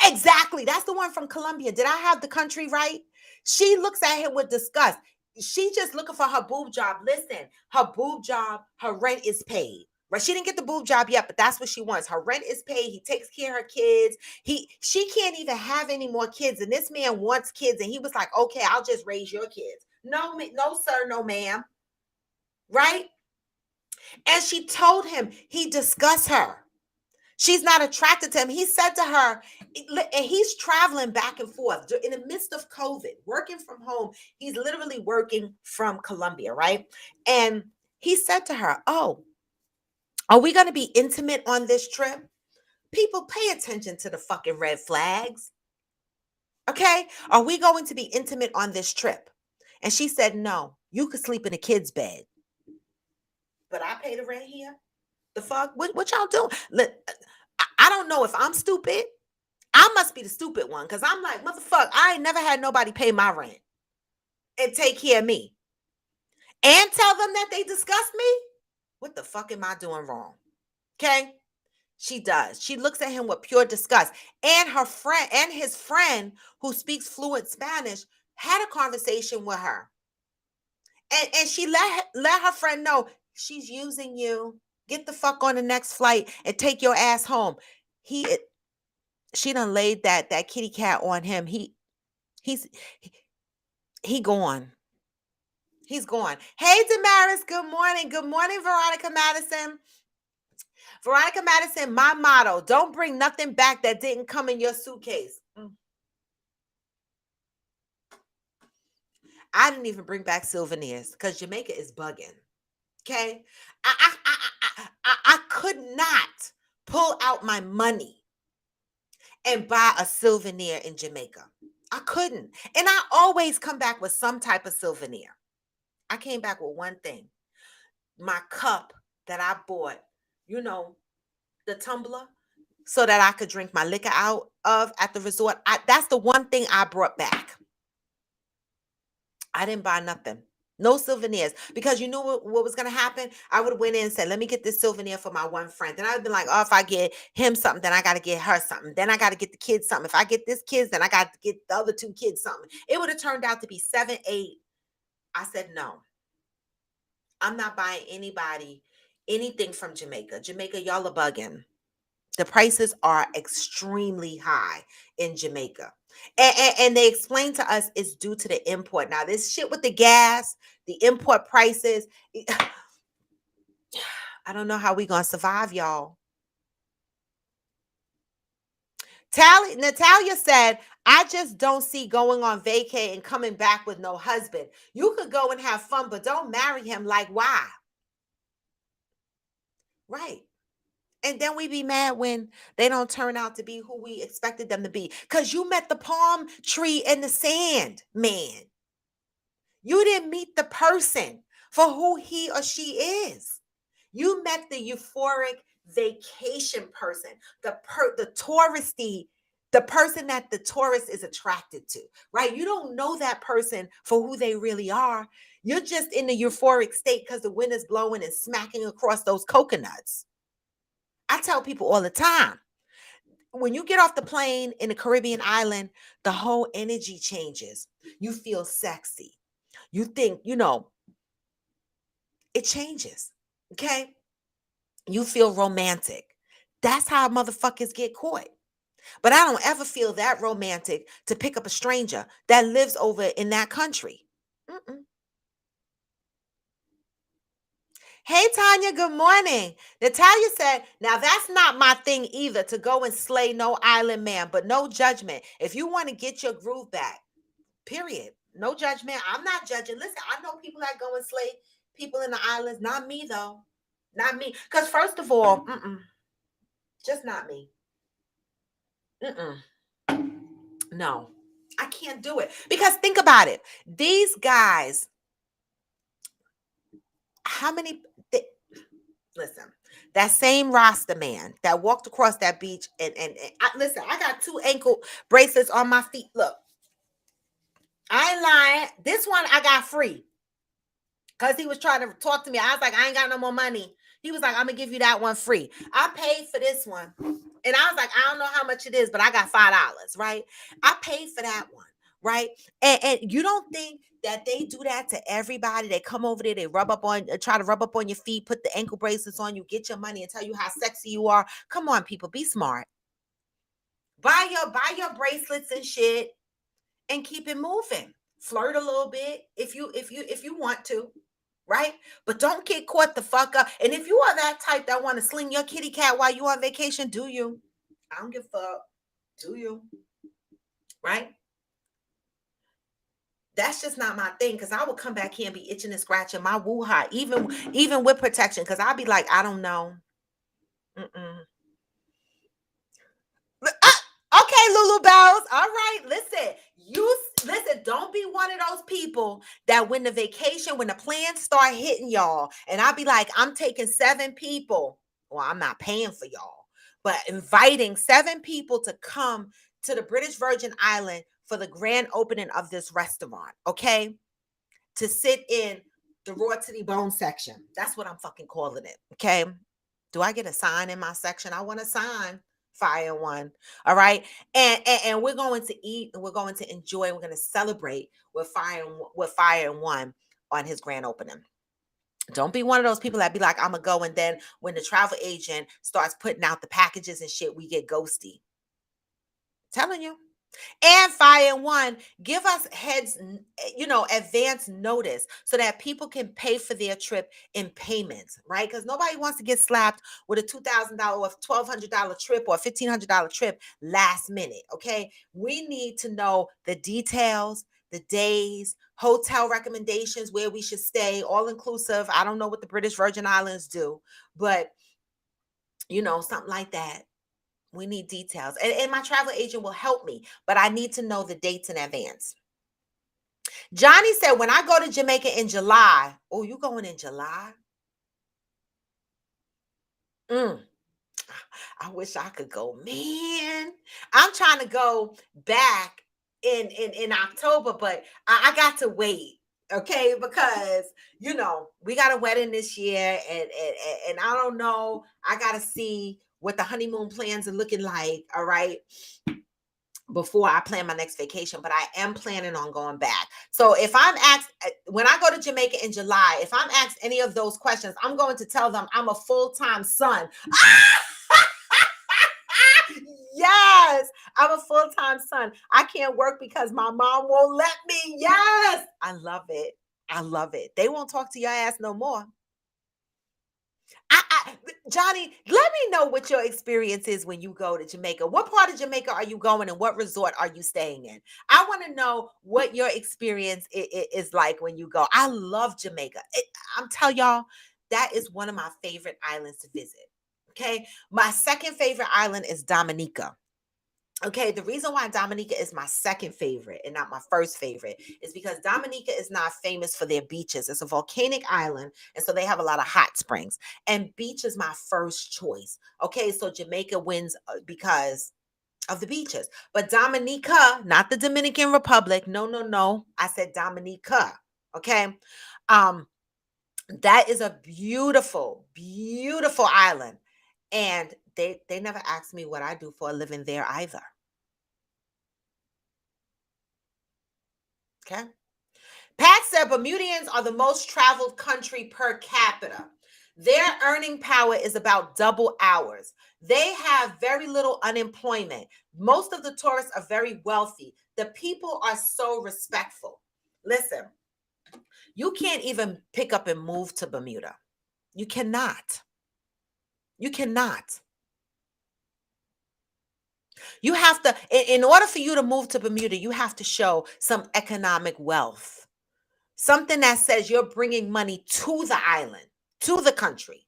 exactly. That's the one from Colombia. Did I have the country right? She looks at him with disgust. She just looking for her boob job. Listen, her boob job, her rent is paid. Right? She didn't get the boob job yet, but that's what she wants. Her rent is paid. He takes care of her kids. She can't even have any more kids. And this man wants kids. And he was like, okay, I'll just raise your kids. No, no, sir, no, ma'am. Right? And she told him he disgusts her. She's not attracted to him. He said to her, and he's traveling back and forth in the midst of COVID, working from home. He's literally working from Colombia, right? And he said to her, oh, are we going to be intimate on this trip? People, pay attention to the fucking red flags. Okay? Are we going to be intimate on this trip? And she said, no, you could sleep in a kid's bed. But I pay the rent here. The fuck? What y'all doing? Look, I don't know if I'm stupid. I must be the stupid one, because I'm like, motherfucker, I ain't never had nobody pay my rent and take care of me and tell them that they disgust me. What the fuck am I doing wrong? Okay. She does. She looks at him with pure disgust. And her friend and his friend, who speaks fluent Spanish, had a conversation with her. And she let her friend know, she's using you. Get the fuck on the next flight and take your ass home. She done laid that kitty cat on him. He's he gone. He's gone. Hey, Damaris, good morning. Good morning, Veronica Madison. Veronica Madison, my motto, don't bring nothing back that didn't come in your suitcase. I didn't even bring back souvenirs because Jamaica is bugging. Okay. I could not pull out my money and buy a souvenir in Jamaica. I couldn't. And I always come back with some type of souvenir. I came back with one thing. My cup that I bought, the tumbler, so that I could drink my liquor out of at the resort. That's the one thing I brought back. I didn't buy nothing. No souvenirs. Because you know what was going to happen? I would have went in and said, let me get this souvenir for my one friend. Then I would have been like, oh, if I get him something, then I got to get her something. Then I got to get the kids something. If I get this kids, then I got to get the other 2 kids something. It would have turned out to be 7, 8. I said, no, I'm not buying anybody anything from Jamaica. Jamaica, y'all are bugging. The prices are extremely high in Jamaica. And they explained to us it's due to the import. Now, this shit with the gas, the import prices, I don't know how we going to survive, y'all. Natalia said, I just don't see going on vacay and coming back with no husband. You could go and have fun, but don't marry him. Like, why? Right. And then we be mad when they don't turn out to be who we expected them to be. Because you met the palm tree in the sand, man. You didn't meet the person for who he or she is. You met the euphoric vacation person, the touristy, the person that the tourist is attracted to, right? You don't know that person for who they really are. You're just in the euphoric state because the wind is blowing and smacking across those coconuts. I tell people all the time, when you get off the plane in the Caribbean island, the whole energy changes. You feel sexy. You think, it changes. Okay. You feel romantic. That's how motherfuckers get caught. But I don't ever feel that romantic to pick up a stranger that lives over in that country. Mm-mm. Hey, Tanya, good morning. Natalia said, now that's not my thing either to go and slay no island man, but no judgment. If you want to get your groove back, period. No judgment. I'm not judging. Listen, I know people that go and slay people in the islands. Not me, though. Not me. Because, first of all, just not me. No, I can't do it. Because think about it. These guys, how many? Listen, that same Rasta man that walked across that beach and listen, I got 2 ankle bracelets on my feet. Look, I ain't lying. This one I got free because he was trying to talk to me. I was like, I ain't got no more money. He was like, I'm gonna give you that one free. I paid for this one. And I was like, I don't know how much it is, but I got $5, right? I paid for that one, right? And you don't think that they do that to everybody? They come over there, they try to rub up on your feet, put the ankle bracelets on you, get your money, and tell you how sexy you are. Come on, people, be smart. Buy your bracelets and shit, and keep it moving. Flirt a little bit if you want to, right? But don't get caught the fuck up. And if you are that type that want to sling your kitty cat while you on vacation, do you? I don't give a fuck. Do you? Right? That's just not my thing because I will come back here and be itching and scratching my woo-ha, even with protection, because I'll be like, I don't know. Mm-mm. Okay, Lulu Bells. All right, listen. Listen. Don't be one of those people that when the plans start hitting y'all, and I'll be like, I'm taking 7 people. Well, I'm not paying for y'all, but inviting 7 people to come to the British Virgin Island for the grand opening of this restaurant. Okay, to sit in the raw to the bone section. That's what I'm fucking calling it. Okay. Do I get a sign in my section? I want a sign. Fire One. All right. And we're going to eat and we're going to enjoy. We're going to celebrate with Fire and One on his grand opening. Don't be one of those people that be like, I'm gonna go, and then when the travel agent starts putting out the packages and shit, we get ghosty. Telling you. And Fire One, give us advance notice so that people can pay for their trip in payments, right? Because nobody wants to get slapped with a $2,000 or $1,200 trip or a $1,500 trip last minute, okay? We need to know the details, the days, hotel recommendations, where we should stay, all inclusive. I don't know what the British Virgin Islands do, but something like that. We need details. And my travel agent will help me, but I need to know the dates in advance. Johnny said, when I go to Jamaica in July, oh, you going in July? I wish I could go, man. I'm trying to go back in October, but I got to wait. Okay, because we got a wedding this year, and I don't know. I gotta see what the honeymoon plans are looking like. All right, before I plan my next vacation, but I am planning on going back. So if I'm asked when I go to Jamaica in July, if I'm asked any of those questions, I'm going to tell them I'm a full-time son. Yes, I'm a full-time son. I can't work because my mom won't let me. Yes, I love it. I love it. They won't talk to your ass no more. Johnny, let me know what your experience is when you go to Jamaica. What part of Jamaica are you going and what resort are you staying in? I want to know what your experience is like when you go. I love Jamaica. I'm telling y'all, that is one of my favorite islands to visit. Okay. My second favorite island is Dominica. Okay, the reason why Dominica is my second favorite and not my first favorite is because Dominica is not famous for their beaches. It's a volcanic island, and so they have a lot of hot springs. And beach is my first choice. Okay, so Jamaica wins because of the beaches. But Dominica, not the Dominican Republic. No, no, no. I said Dominica. Okay. Um, that is a beautiful, beautiful island. And they never asked me what I do for a living there either. Okay. Pat said Bermudians are the most traveled country per capita. Their earning power is about double ours. They have very little unemployment. Most of the tourists are very wealthy. The people are so respectful. Listen, you can't even pick up and move to Bermuda. You cannot. You cannot. You have to, in order for you to move to Bermuda, you have to show some economic wealth. Something that says you're bringing money to the island, to the country.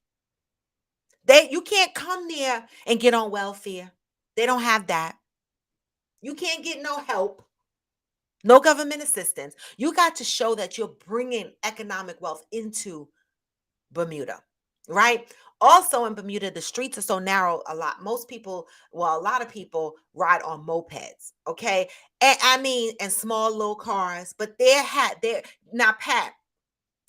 You can't come there and get on welfare. They don't have that. You can't get no help, no government assistance. You got to show that you're bringing economic wealth into Bermuda, right? Also in Bermuda, the streets are so narrow. A lot of people ride on mopeds, okay? And I mean, and small little cars, but they're now, Pat.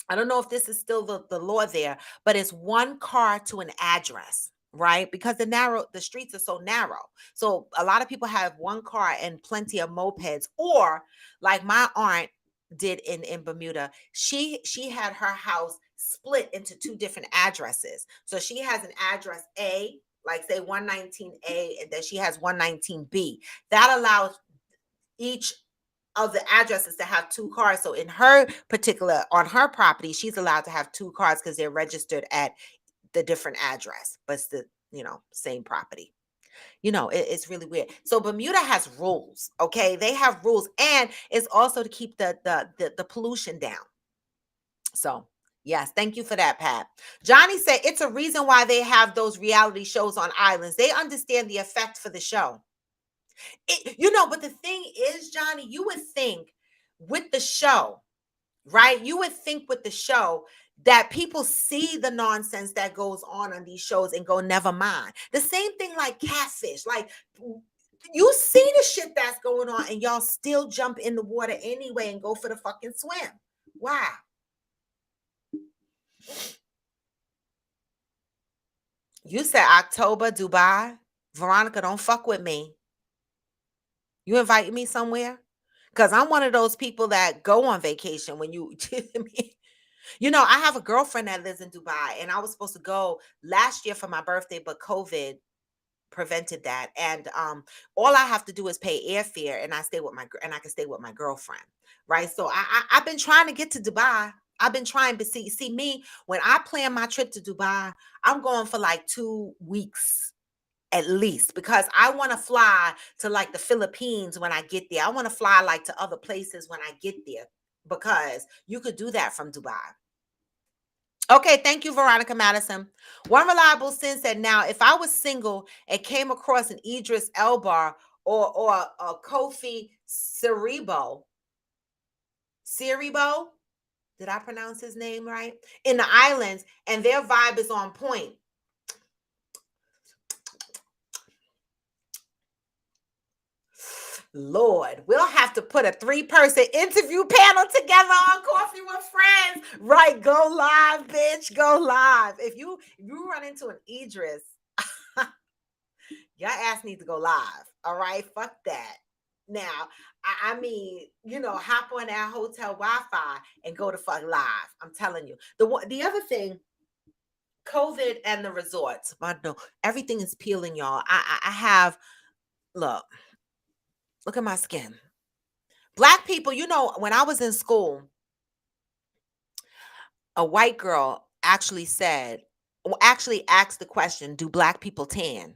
I don't know if this is still the law there, but it's one car to an address, right? Because the streets are so narrow. So a lot of people have one car and plenty of mopeds, or like my aunt did in Bermuda. She had her house split into two different addresses. So she has an address A, like say 119A, and then she has 119B. That allows each of the addresses to have two cars. So in her particular, on her property, she's allowed to have two cars because they're registered at the different address, but it's the, same property. It's really weird. So Bermuda has rules. Okay, they have rules, and it's also to keep the pollution down. So yes, thank you for that, Pat. Johnny said it's a reason why they have those reality shows on islands. They understand the effect for the show. But the thing is, Johnny, you would think with the show, right? You would think with the show that people see the nonsense that goes on these shows and go, never mind. The same thing like Catfish. Like, you see the shit that's going on and y'all still jump in the water anyway and go for the fucking swim. Wow. You said October, Dubai. Veronica, don't fuck with me. You invite me somewhere? Because I'm one of those people that go on vacation when you I have a girlfriend that lives in Dubai, and I was supposed to go last year for my birthday, but COVID prevented that. And all I have to do is pay airfare, and I can stay with my girlfriend, right? So I've been trying to get to Dubai. I've been trying to see me when I plan my trip to Dubai. I'm going for like 2 weeks at least, because I want to fly to like the Philippines when I get there. I want to fly like to other places when I get there, because you could do that from Dubai. Okay, thank you, Veronica Madison. One reliable sin said, "Now, if I was single and came across an Idris Elba or a Kofi Cerebo, did I pronounce his name right? In the islands, and their vibe is on point, Lord, we'll have to put a 3-person interview panel together on Coffee with Friends. Right, go live, bitch, go live. If you run into an Idris, your ass needs to go live. All right, fuck that. Now, I mean, hop on that hotel Wi-Fi and go to fuck live. I'm telling you. The other thing, COVID and the resorts. But no, everything is peeling, y'all. I have look at my skin. Black people, when I was in school, a white girl actually asked the question, do black people tan?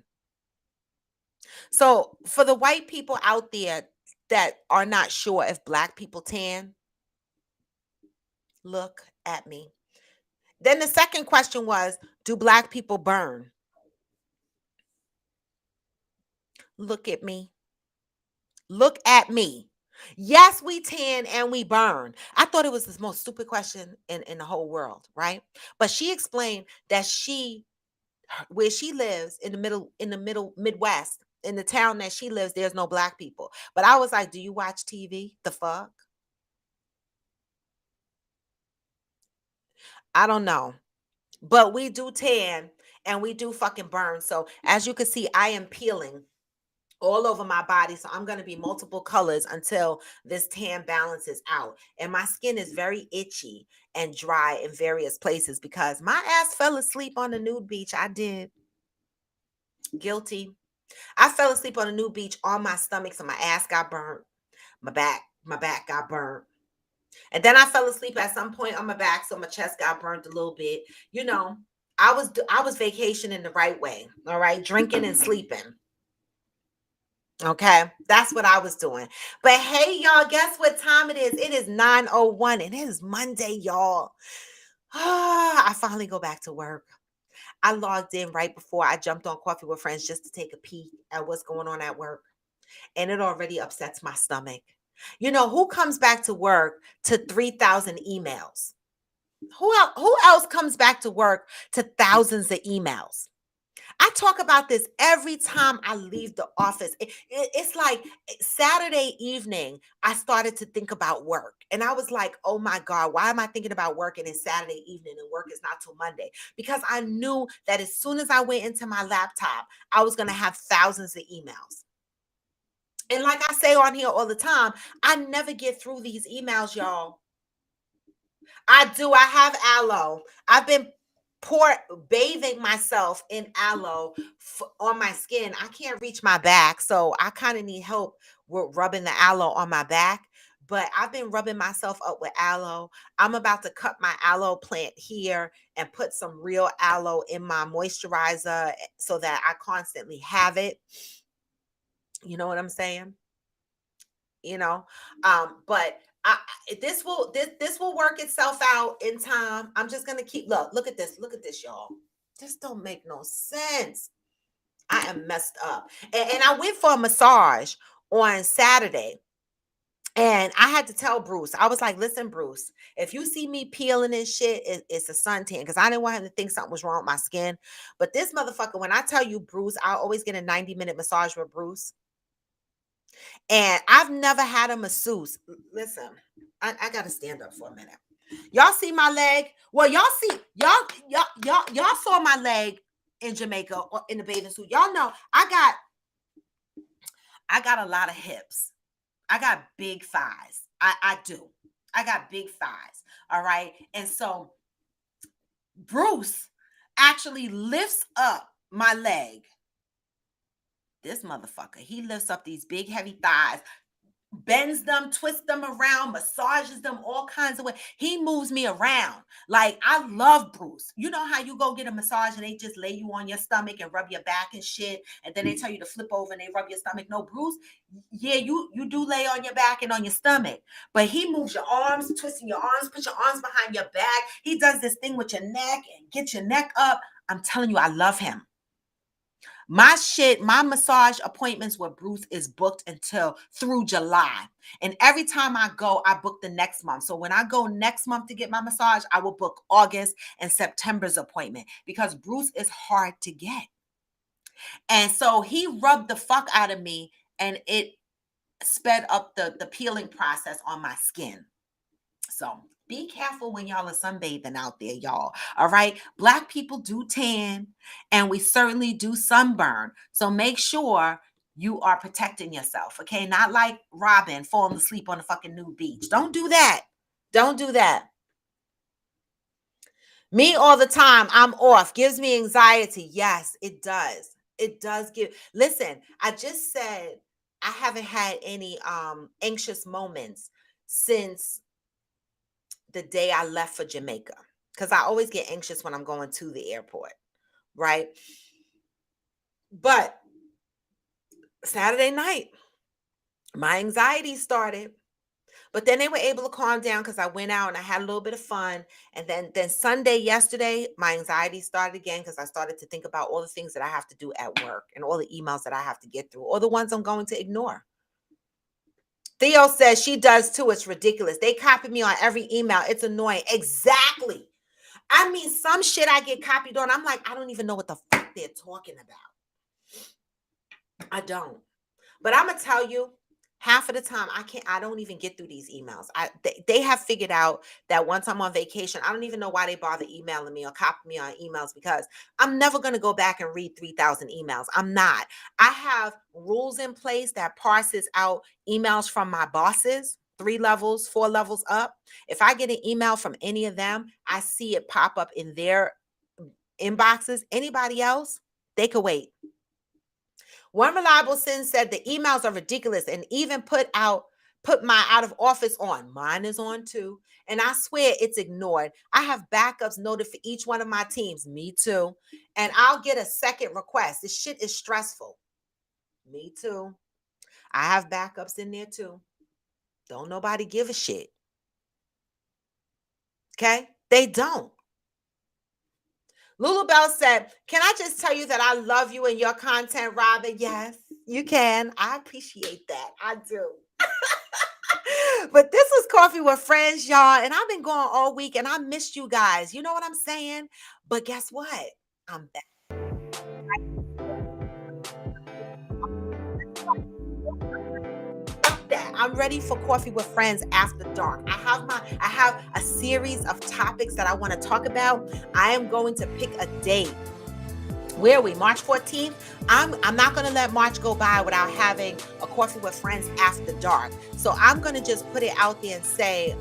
So for the white people out there that are not sure if black people tan, look at me. Then the second question was, do black people burn? Look at me. Look at me. Yes, we tan and we burn. I thought it was the most stupid question in the whole world, right? But she explained that where she lives in the middle Midwest, in the town that she lives, there's no black people. But I was like, do you watch TV? The fuck? I don't know. But we do tan and we do fucking burn. So as you can see, I am peeling all over my body. So I'm going to be multiple colors until this tan balances out. And my skin is very itchy and dry in various places because my ass fell asleep on the nude beach. I did. Guilty. I fell asleep on a nude beach on my stomach. So my ass got burnt. My back got burnt. And then I fell asleep at some point on my back. So my chest got burnt a little bit. You know, I was vacationing the right way. All right. Drinking and sleeping. Okay, that's what I was doing. But hey, y'all, guess what time it is? It is 9:01 and it is Monday, y'all. I finally go back to work. I logged in right before I jumped on Coffee with Friends just to take a peek at what's going on at work. And it already upsets my stomach. You know, who comes back to work to 3,000 emails? Who else comes back to work to thousands of emails? I talk about this every time I leave the office. It's like Saturday evening, I started to think about work. And I was like, oh my God, why am I thinking about work and it's Saturday evening and work is not till Monday? Because I knew that as soon as I went into my laptop, I was going to have thousands of emails. And like I say on here all the time, I never get through these emails, y'all. I do. I have aloe. I've been pour bathing myself in aloe on my skin. I can't reach my back, so I kind of need help with rubbing the aloe on my back. But I've been rubbing myself up with aloe. I'm about to cut my aloe plant here and put some real aloe in my moisturizer so that I constantly have it. You know what I'm saying? You know, but this will work itself out in time. I'm just gonna keep look at this, y'all. This don't make no sense. I am messed up. And I went for a massage on Saturday. And I had to tell Bruce, I was like, listen, Bruce, if you see me peeling and shit, it's a suntan. Because I didn't want him to think something was wrong with my skin. But this motherfucker, when I tell you, Bruce, I always get a 90-minute massage with Bruce. And I've never had a masseuse. Listen, I gotta stand up for a minute. Y'all see my leg? Well, y'all saw my leg in Jamaica or in the bathing suit. Y'all know I got a lot of hips. I got big thighs. I do. I got big thighs. All right. And so Bruce actually lifts up my leg. This motherfucker, he lifts up these big heavy thighs, bends them, twists them around, massages them all kinds of ways. He moves me around. Like, I love Bruce. You know how you go get a massage and they just lay you on your stomach and rub your back and shit, and then they tell you to flip over and they rub your stomach. No, Bruce, yeah, you do lay on your back and on your stomach, but he moves your arms, twisting your arms, put your arms behind your back. He does this thing with your neck and get your neck up. I'm telling you, I love him. My massage appointments with Bruce is booked until through July. And every time I go, I book the next month. So when I go next month to get my massage, I will book August and September's appointment because Bruce is hard to get. And so he rubbed the fuck out of me and it sped up the peeling process on my skin. So be careful when y'all are sunbathing out there, y'all. All right. Black people do tan and we certainly do sunburn. So make sure you are protecting yourself. Okay. Not like Robin falling asleep on the fucking nude beach. Don't do that. Don't do that. Me all the time, I'm off. Gives me anxiety. Yes, it does. It does give. Listen, I just said I haven't had any anxious moments since the day I left for Jamaica because I always get anxious when I'm going to the airport, right? But Saturday night, my anxiety started, but then they were able to calm down because I went out and I had a little bit of fun. And then Sunday, yesterday, my anxiety started again because I started to think about all the things that I have to do at work and all the emails that I have to get through, or the ones I'm going to ignore. Theo says she does too. It's ridiculous. They copy me on every email. It's annoying. Exactly. I mean, some shit I get copied on. I'm like, I don't even know what the fuck they're talking about. I don't. But I'm gonna tell you, half of the time I don't even get through these emails. They have figured out that once I'm on vacation, I don't even know why they bother emailing me or copy me on emails, because I'm never gonna go back and read 3,000 emails. I'm not. I have rules in place that parses out emails from my bosses, 3 levels, 4 levels up. If I get an email from any of them, I see it pop up in their inboxes. Anybody else, they could wait. One reliable sin said the emails are ridiculous and even put my out of office on. Mine is on too. And I swear it's ignored. I have backups noted for each one of my teams. Me too. And I'll get a second request. This shit is stressful. Me too. I have backups in there too. Don't nobody give a shit. Okay? They don't. Lulu Bell said, can I just tell you that I love you and your content, Robin? Yes, you can. I appreciate that. I do. But this was Coffee with Friends, y'all. And I've been going all week and I missed you guys. You know what I'm saying? But guess what? I'm back. That I'm ready for Coffee with Friends after dark. I have a series of topics that I want to talk about. I am going to pick a date. Where are we? March 14th. I'm not going to let March go by without having a Coffee with Friends after dark. So I'm going to just put it out there and say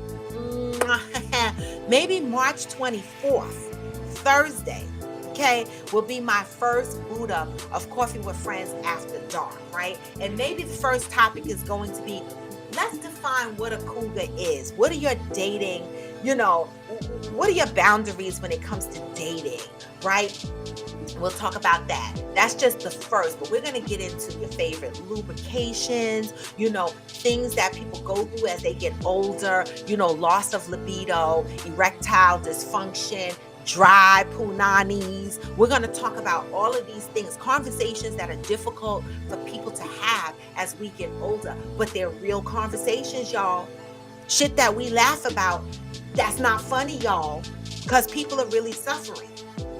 maybe March 24th, Thursday, okay, will be my first boot up of Coffee with Friends after dark, right? And maybe the first topic is going to be, let's define what a cougar is. What are your dating, what are your boundaries when it comes to dating, right? We'll talk about that. That's just the first, but we're going to get into your favorite lubrications, things that people go through as they get older, loss of libido, erectile dysfunction, dry punanis. We're going to talk about all of these things, conversations that are difficult for people to have as we get older, but they're real conversations, y'all. Shit that we laugh about, that's not funny, y'all, because people are really suffering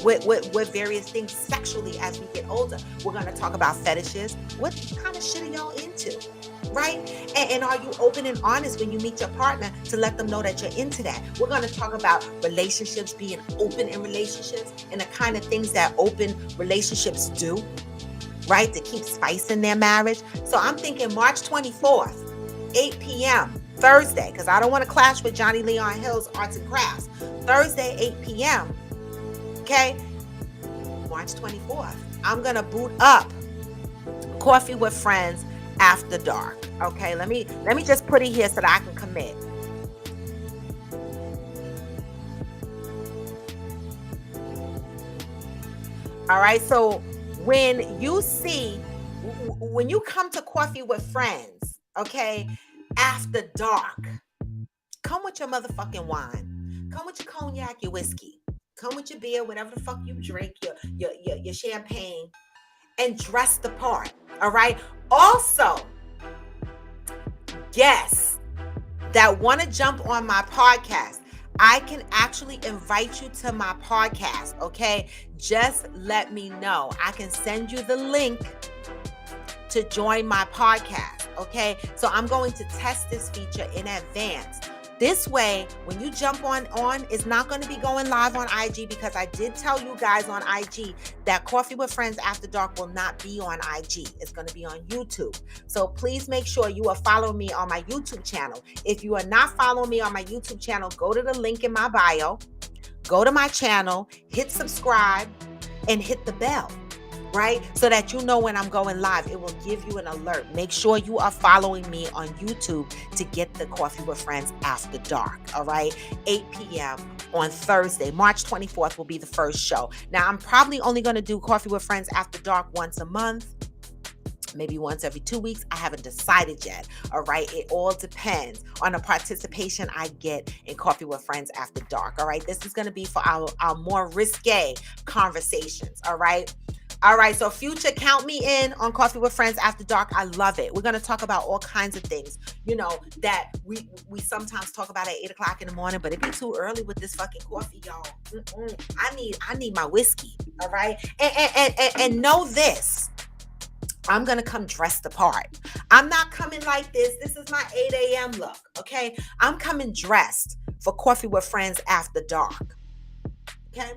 with various things sexually as we get older. We're going to talk about fetishes. What kind of shit are y'all into? Right? And are you open and honest when you meet your partner to let them know that you're into that? We're going to talk about relationships, being open in relationships, and the kind of things that open relationships do, right? To keep spice in their marriage. So I'm thinking March 24th, 8 p.m., Thursday, because I don't want to clash with Johnny Leon Hill's Arts and Crafts. Thursday, 8 p.m., okay? March 24th. I'm going to boot up Coffee with Friends after dark. Okay, let me just put it here so that I can commit. All right, so when you come to Coffee with Friends, okay, after dark, come with your motherfucking wine. Come with your cognac, your whiskey. Come with your beer, whatever the fuck you drink, your champagne, and dress the part. All right. Also, guests that want to jump on my podcast, I can actually invite you to my podcast. Okay. Just let me know. I can send you the link to join my podcast. Okay. So I'm going to test this feature in advance. This way, when you jump on, it's not going to be going live on IG, because I did tell you guys on IG that Coffee with Friends After Dark will not be on IG. It's going to be on YouTube. So please make sure you are following me on my YouTube channel. If you are not following me on my YouTube channel, go to the link in my bio, go to my channel, hit subscribe, and hit the bell. Right? So that you know when I'm going live. It will give you an alert. Make sure you are following me on YouTube to get the Coffee with Friends After Dark. All right? 8 p.m. on Thursday. March 24th will be the first show. Now, I'm probably only going to do Coffee with Friends After Dark once a month. Maybe once every 2 weeks. I haven't decided yet. All right. It all depends on the participation I get in Coffee with Friends After Dark. All right. This is going to be for our more risque conversations. All right. All right, so Future, count me in on Coffee with Friends After Dark. I love it. We're gonna talk about all kinds of things, that we sometimes talk about at 8 o'clock in the morning, but it be too early with this fucking coffee, y'all. I need my whiskey. All right, and know this. I'm gonna come dressed the part. I'm not coming like this. This is my 8 a.m. look. Okay, I'm coming dressed for Coffee with Friends After Dark. Okay.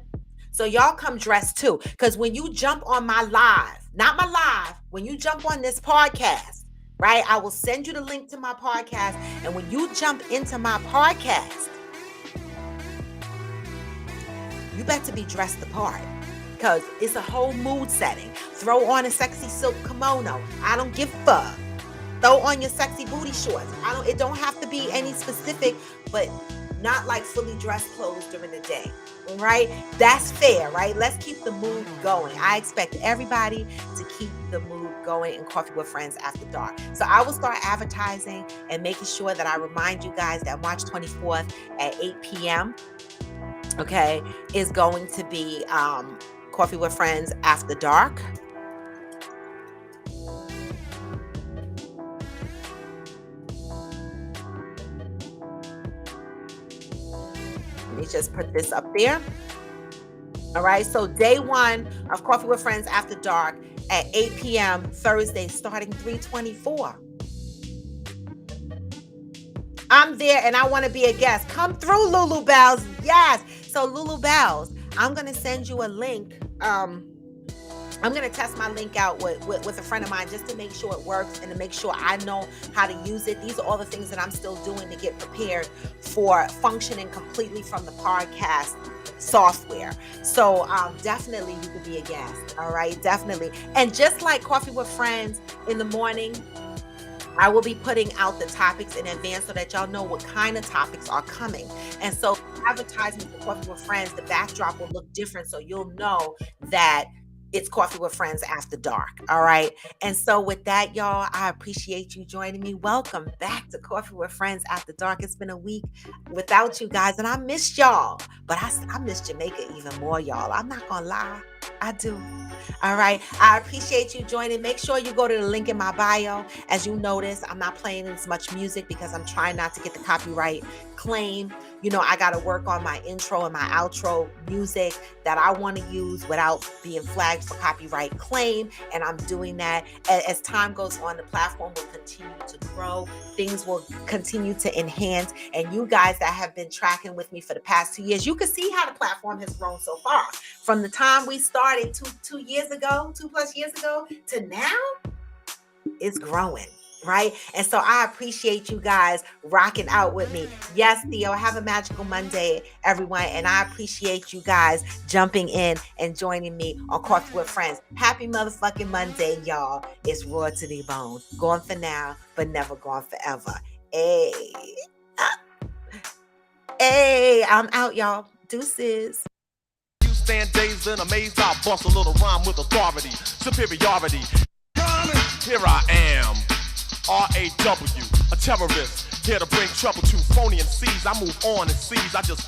So y'all come dressed too. Because when you jump on my live, not my live, when you jump on this podcast, right? I will send you the link to my podcast. And when you jump into my podcast, you better be dressed the part. Because it's a whole mood setting. Throw on a sexy silk kimono. I don't give a fuck. Throw on your sexy booty shorts. It don't have to be any specific, but not like fully dressed clothes during the day. Right? That's fair, right? Let's keep the mood going. I expect everybody to keep the mood going in Coffee with Friends After Dark. So I will start advertising and making sure that I remind you guys that March 24th at 8 p.m. okay, is going to be Coffee with Friends After Dark. Let me just put this up there. All right. So day one of Coffee with Friends After Dark at 8 p.m. Thursday, starting 3/24. I'm there and I want to be a guest. Come through, Lulu Bells. Yes. So Lulu Bells, I'm going to send you a link. I'm going to test my link out with a friend of mine just to make sure it works and to make sure I know how to use it. These are all the things that I'm still doing to get prepared for functioning completely from the podcast software. So definitely you could be a guest. All right, definitely. And just like Coffee with Friends in the morning, I will be putting out the topics in advance so that y'all know what kind of topics are coming. And so advertising for Coffee with Friends, the backdrop will look different so you'll know that it's Coffee with Friends After Dark. All right. And so with that, y'all, I appreciate you joining me. Welcome back to Coffee with Friends After Dark. It's been a week without you guys and I missed y'all, but I miss Jamaica even more, y'all. I'm not going to lie. I do. All right. I appreciate you joining. Make sure you go to the link in my bio. As you notice, I'm not playing as much music because I'm trying not to get the copyright claim. I got to work on my intro and my outro music that I want to use without being flagged for copyright claim. And I'm doing that. As time goes on, the platform will continue to grow. Things will continue to enhance. And you guys that have been tracking with me for the past 2 years, you can see how the platform has grown so far. From the time we started 2 years ago, 2+ years ago to now, it's growing. Right? And so I appreciate you guys rocking out with me. Yes, Theo, have a magical Monday, everyone. And I appreciate you guys jumping in and joining me on Coffee with Friends. Happy motherfucking Monday, y'all. It's raw to the bone. Gone for now, but never gone forever. Hey, I'm out, y'all. Deuces. You stand dazed and amazed. I bust a little rhyme with authority, superiority. Here I am. R.A.W., a terrorist, here to bring trouble to phony MCs. I move on and seize, I just